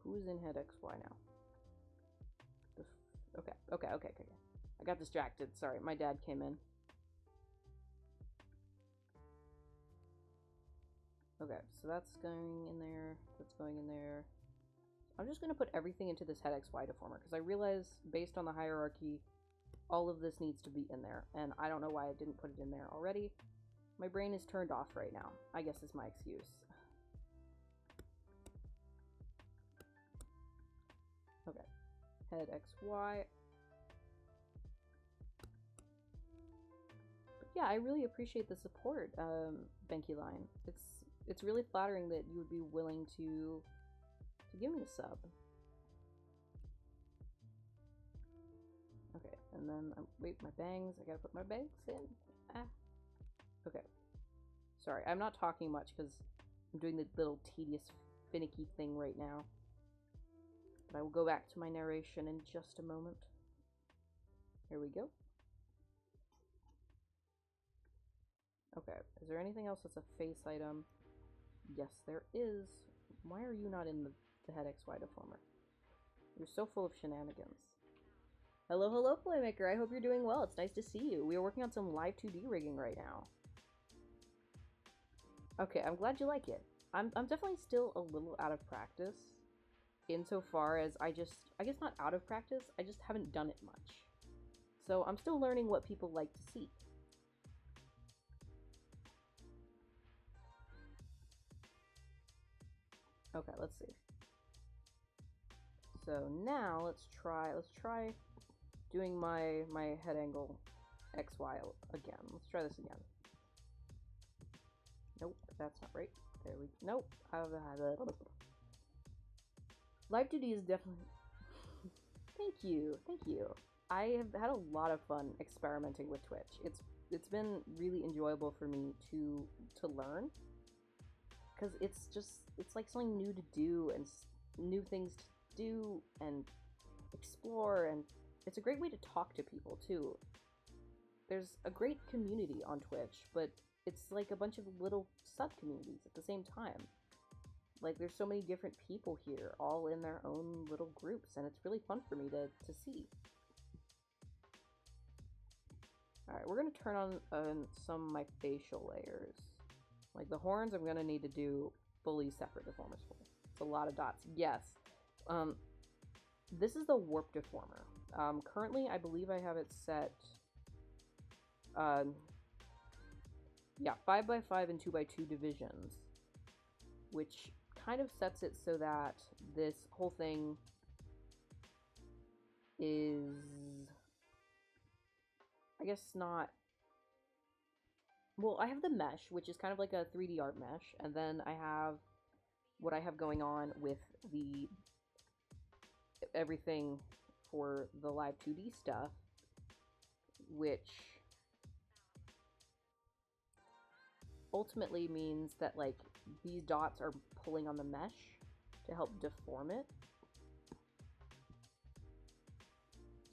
who's in head XY now? Okay. I got distracted. Sorry, my dad came in. Okay, so that's going in there. That's going in there. I'm just going to put everything into this head XY deformer because I realize, based on the hierarchy, all of this needs to be in there. And I don't know why I didn't put it in there already. My brain is turned off right now, I guess is my excuse. Okay, head XY. But yeah, I really appreciate the support, Benki Line. It's really flattering that you would be willing to give me a sub. Okay, and then wait, my bangs. I gotta put my bangs in. Okay. Sorry, I'm not talking much because I'm doing the little tedious, finicky thing right now. But I will go back to my narration in just a moment. Here we go. Okay, is there anything else that's a face item? Yes, there is. Why are you not in the head XY deformer? You're so full of shenanigans. Hello, Playmaker. I hope you're doing well. It's nice to see you. We are working on some live 2D rigging right now. Okay, I'm glad you like it. I'm definitely still a little out of practice. Insofar as I guess not out of practice, I just haven't done it much. So I'm still learning what people like to see. Okay, let's see. So now let's try doing my head angle XY again. Let's try this again. Nope, that's not right. There we go. Nope. Live 2D is definitely... Thank you. I have had a lot of fun experimenting with Twitch. It's been really enjoyable for me to learn. Because it's like something new to do and new things to do and explore, and it's a great way to talk to people, too. There's a great community on Twitch, but it's like a bunch of little sub-communities at the same time. Like, there's so many different people here, all in their own little groups, and it's really fun for me to see. Alright, we're going to turn on some of my facial layers. Like, the horns I'm going to need to do fully separate deformers for. It's a lot of dots. Yes. This is the warp deformer. Currently, I believe I have it set... yeah, 5x5 and 2x2 divisions, which kind of sets it so that this whole thing is, I guess, not... Well, I have the mesh, which is kind of like a 3D art mesh, and then I have what I have going on with the everything for the live 2D stuff, which ultimately means that, like, these dots are pulling on the mesh to help deform it.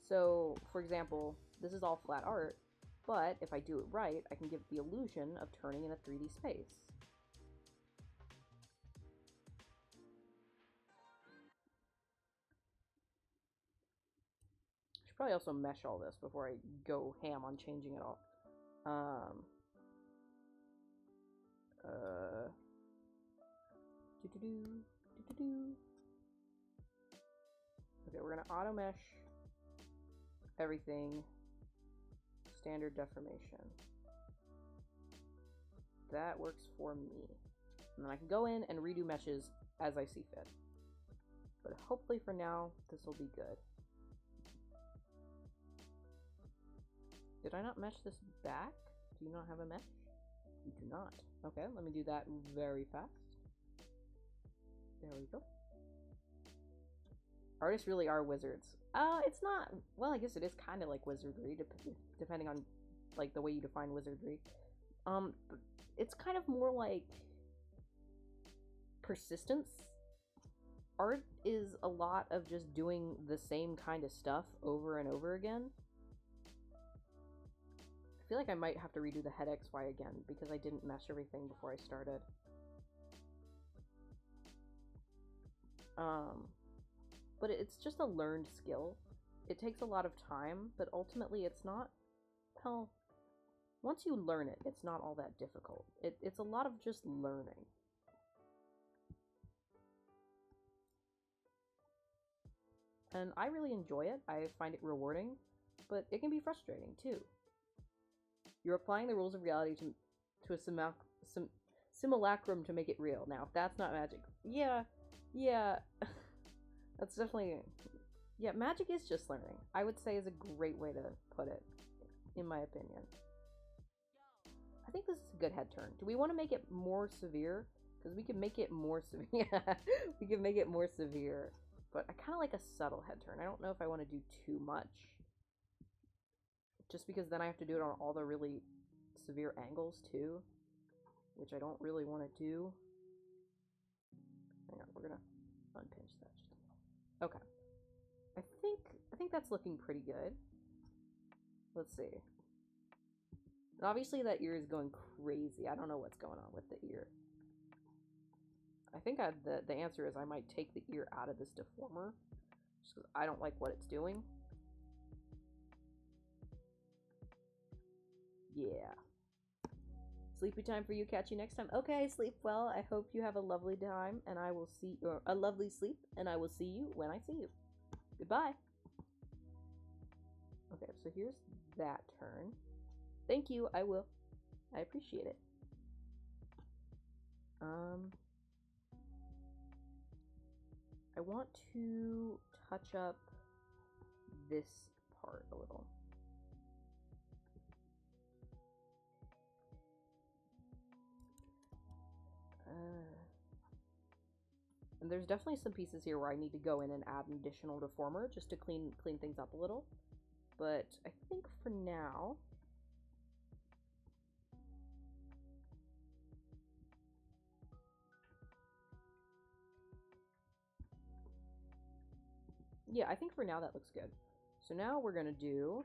So, for example, this is all flat art, but if I do it right, I can give the illusion of turning in a 3D space. I should probably also mesh all this before I go ham on changing it all. Okay, we're gonna auto mesh everything. Standard deformation. That works for me. And then I can go in and redo meshes as I see fit. But hopefully for now, this will be good. Did I not mesh this back? Do you not have a mesh? You do not. Okay, let me do that very fast. There we go. Artists really are wizards. It's not... Well, I guess it is kind of like wizardry, depending on, like, the way you define wizardry. But it's kind of more like persistence. Art is a lot of just doing the same kind of stuff over and over again. I feel like I might have to redo the head XY again, because I didn't mesh everything before I started. But it's just a learned skill. It takes a lot of time, but ultimately it's not... Well, once you learn it, it's not all that difficult. It's a lot of just learning. And I really enjoy it. I find it rewarding, but it can be frustrating too. You're applying the rules of reality to a simulacrum to make it real. Now, if that's not magic, yeah, that's definitely... Yeah, magic is just learning, I would say, is a great way to put it, in my opinion. I think this is a good head turn. Do we want to make it more severe? Because we can make it more severe. We can make it more severe. But I kind of like a subtle head turn. I don't know if I want to do too much. Just because then I have to do it on all the really severe angles, too. Which I don't really want to do. Hang on, we're going to unpinch that just a little. Okay. I think that's looking pretty good. Let's see. And obviously that ear is going crazy. I don't know what's going on with the ear. I think the answer is I might take the ear out of this deformer. Just because I don't like what it's doing. Yeah. Sleepy time for you. Catch you next time. Okay, sleep well. I hope you have a lovely time, and I will see... Or a lovely sleep, and I will see you when I see you. Goodbye. Okay, so here's that turn. Thank you, I will. I appreciate it. I want to touch up this part a little. And there's definitely some pieces here where I need to go in and add an additional deformer just to clean things up a little. But I think for now... Yeah, I think for now that looks good. So now we're going to do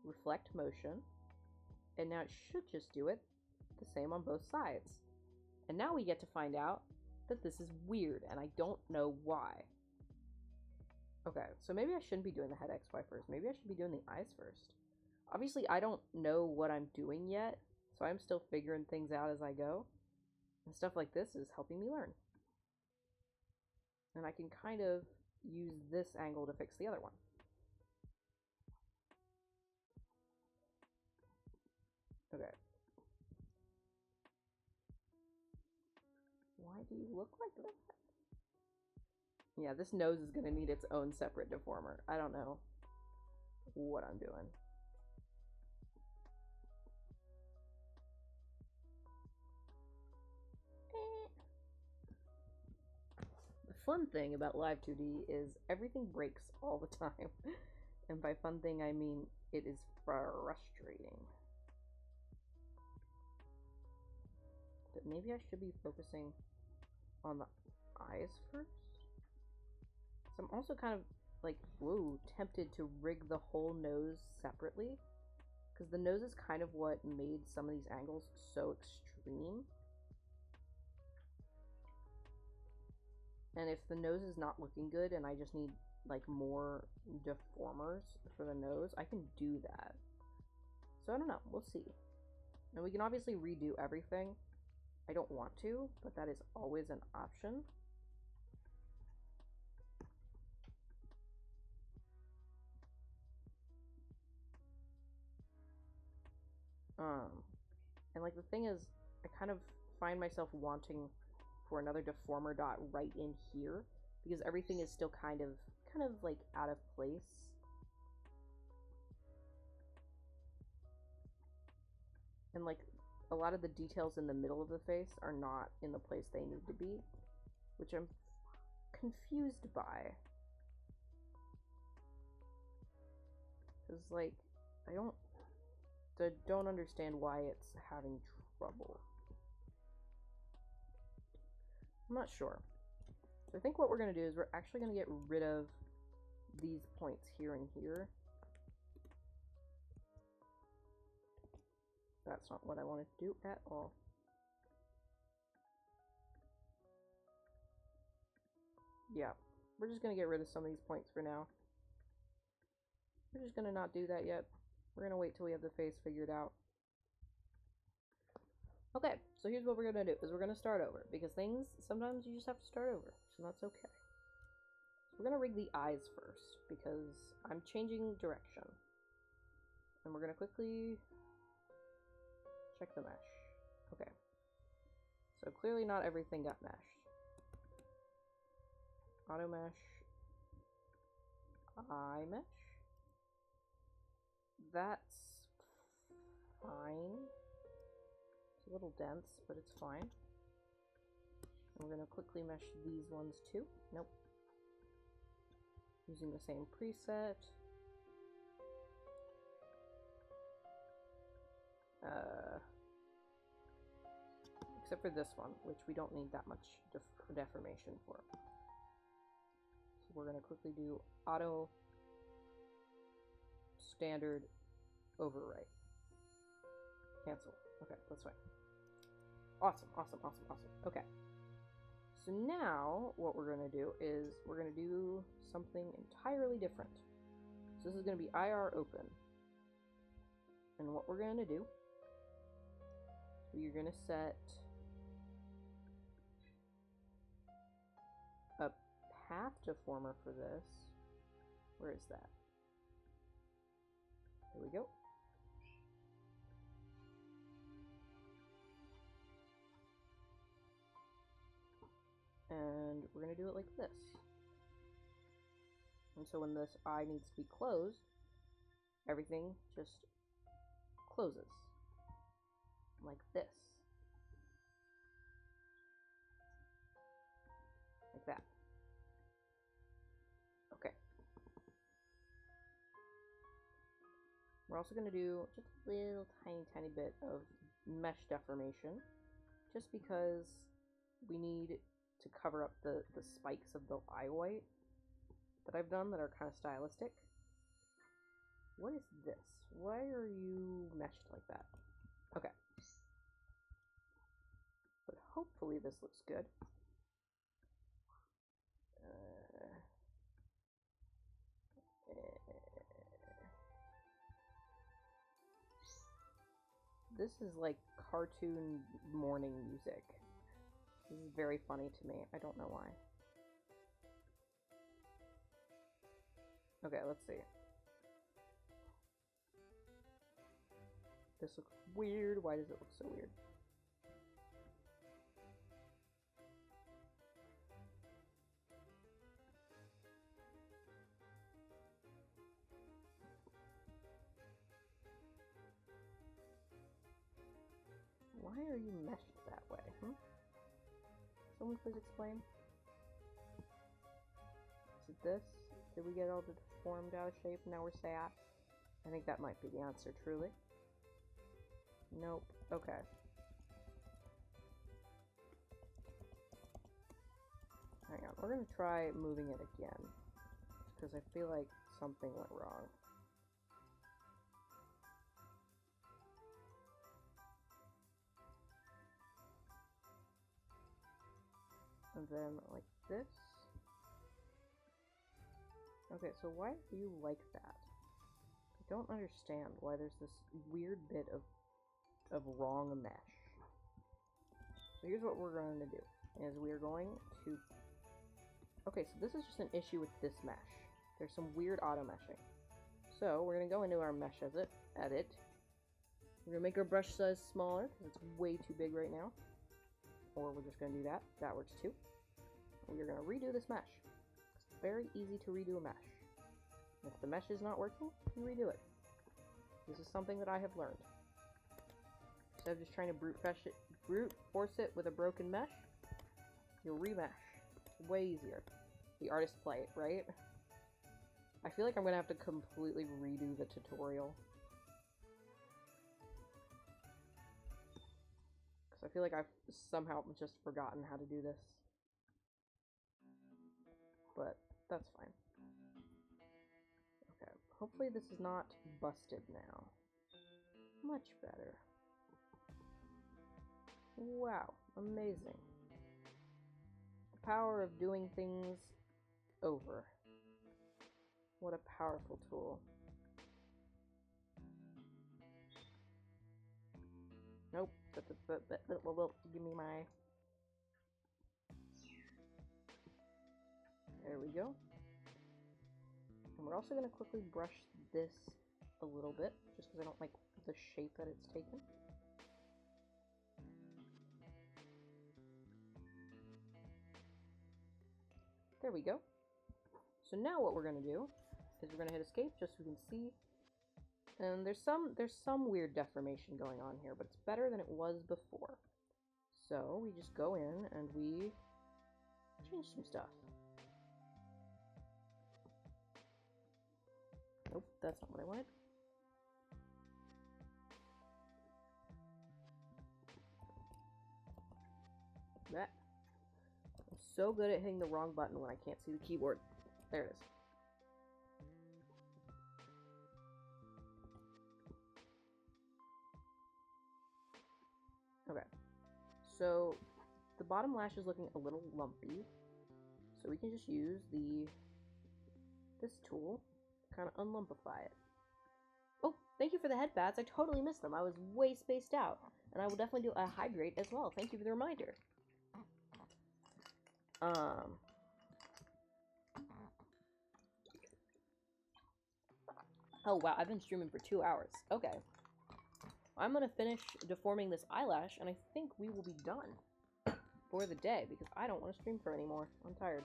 reflect motion, and now it should just do it the same on both sides. And now we get to find out that this is weird, and I don't know why. Okay, so maybe I shouldn't be doing the head XY first. Maybe I should be doing the eyes first. Obviously, I don't know what I'm doing yet, so I'm still figuring things out as I go. And stuff like this is helping me learn. And I can kind of use this angle to fix the other one. Okay. Why do you look like that? Yeah, this nose is going to need its own separate deformer. I don't know what I'm doing. The fun thing about Live 2D is everything breaks all the time. And by fun thing, I mean it is frustrating. But maybe I should be focusing on the eyes first? So I'm also kind of like, whoa, tempted to rig the whole nose separately. Because the nose is kind of what made some of these angles so extreme. And if the nose is not looking good and I just need like more deformers for the nose, I can do that. So I don't know, we'll see. And we can obviously redo everything. I don't want to, but that is always an option. And like the thing is, I kind of find myself wanting for another deformer dot right in here because everything is still kind of like out of place. And like a lot of the details in the middle of the face are not in the place they need to be, which I'm confused by. Because like I don't understand why it's having trouble. I'm not sure. So I think what we're going to do is we're actually going to get rid of these points here and here. That's not what I wanted to do at all. Yeah, we're just going to get rid of some of these points for now. We're just going to not do that yet. We're going to wait till we have the face figured out. Okay, so here's what we're going to do, is we're going to start over, because things, sometimes you just have to start over, so that's okay. So we're going to rig the eyes first, because I'm changing direction. And we're going to quickly check the mesh. Okay. So clearly not everything got meshed. Auto mesh. Eye mesh. That's fine. It's a little dense, but it's fine. And we're going to quickly mesh these ones too. Nope. Using the same preset. Except for this one, which we don't need that much deformation for. So we're going to quickly do auto standard overwrite. Cancel. Okay, that's fine. Awesome, awesome, awesome, awesome. Okay. So now what we're going to do is we're going to do something entirely different. So this is going to be IR open. And what we're going to do, you're going to set a path deformer for this. Where is that? There we go. And we're going to do it like this. And so when this eye needs to be closed, everything just closes. Like this. Like that. Okay. We're also going to do just a little tiny bit of mesh deformation, just because we need to cover up the spikes of the eye white that I've done that are kind of stylistic. What is this? Why are you meshed like that? Okay. But hopefully this looks good. This is like cartoon morning music. This is very funny to me. I don't know why. Okay, let's see. This looks weird. Why does it look so weird? Why are you meshed that way? Someone please explain. Is it this? Did we get all deformed out of shape and now we're sad? I think that might be the answer, truly. Nope. Okay. Hang on. We're gonna try moving it again. Because I feel like something went wrong. And then like this. Okay, so why do you like that? I don't understand why there's this weird bit of wrong mesh. So here's what we're going to do, is we're going to... Okay, so this is just an issue with this mesh. There's some weird auto-meshing. So we're going to go into our mesh edit. We're going to make our brush size smaller, because it's way too big right now. Or we're just going to do that. That works too. And we're going to redo this mesh. It's very easy to redo a mesh. If the mesh is not working, you redo it. This is something that I have learned. Instead of just trying to brute force it with a broken mesh, you'll remesh. It's way easier. The artist play it, right? I feel like I'm gonna have to completely redo the tutorial. Because I feel like I've somehow just forgotten how to do this. But that's fine. Okay, hopefully this is not busted now. Much better. Wow, amazing. The power of doing things over. What a powerful tool. Nope. Give me my... There we go. And we're also going to quickly brush this a little bit, just because I don't like the shape that it's taken. There we go. So now what we're going to do is we're going to hit escape just so we can see. And there's some weird deformation going on here, but it's better than it was before. So we just go in and we change some stuff. Nope, that's not what I wanted. That. I'm so good at hitting the wrong button when I can't see the keyboard. There it is. Okay. So the bottom lash is looking a little lumpy. So we can just use this tool to kind of unlumpify it. Oh, thank you for the head bats. I totally missed them. I was way spaced out. And I will definitely do a hydrate as well. Thank you for the reminder. Oh wow, I've been streaming for 2 hours. Okay. I'm gonna finish deforming this eyelash, and I think we will be done for the day, because I don't want to stream for anymore. I'm tired.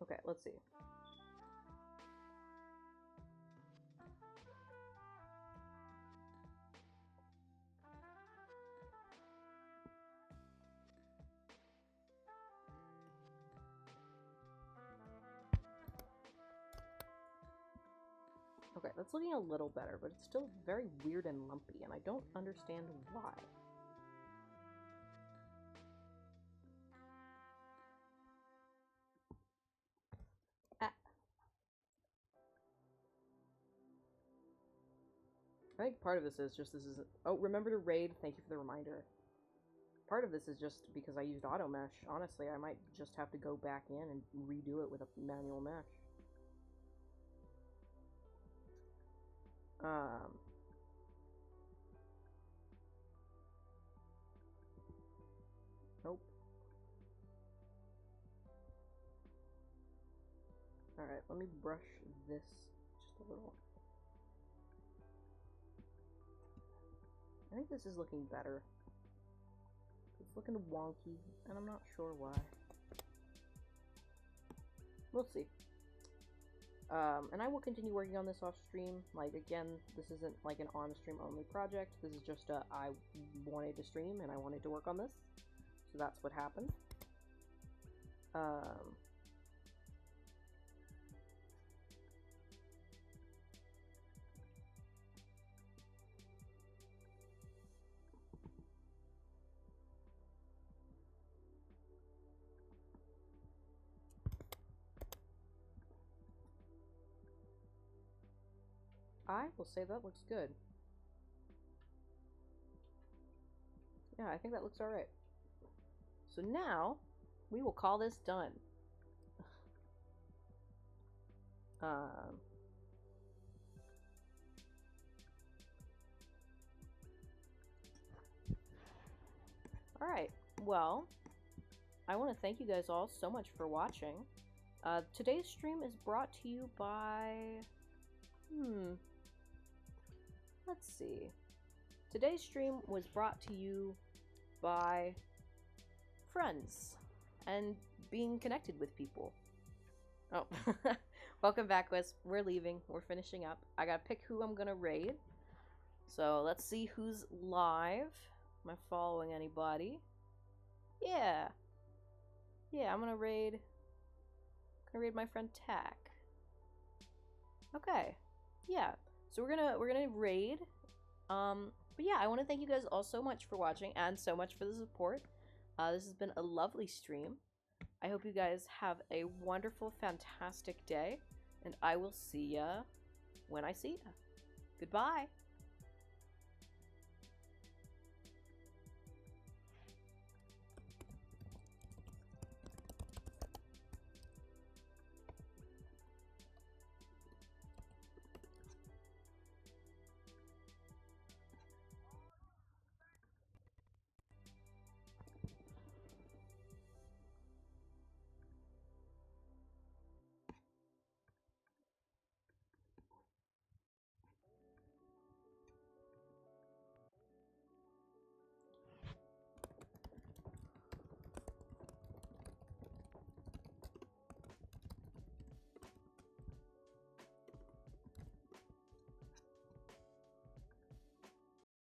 Okay, let's see. Okay, that's looking a little better, but it's still very weird and lumpy, and I don't understand why. I think part of this is just, this is... Oh, remember to raid. Thank you for the reminder. Part of this is just because I used auto mesh. Honestly, I might just have to go back in and redo it with a manual mesh. Nope. Alright, let me brush this just a little. I think this is looking better. It's looking wonky, and I'm not sure why. We'll see. And I will continue working on this off stream. Like, again, this isn't like an on-stream only project. This is just I wanted to stream and I wanted to work on this. So that's what happened. I will say that looks good. Yeah, I think that looks alright. So now, we will call this done. Alright, well, I want to thank you guys all so much for watching. Today's stream is brought to you by... Let's see. Today's stream was brought to you by friends and being connected with people. Oh, welcome back, Wisp. We're leaving. We're finishing up. I gotta pick who I'm gonna raid. So let's see who's live. Am I following anybody? Yeah. Yeah, I'm gonna raid my friend Tack. Okay. Yeah. So we're gonna raid. But yeah, I want to thank you guys all so much for watching and so much for the support. This has been a lovely stream. I hope you guys have a wonderful, fantastic day, and I will see ya when I see ya. Goodbye.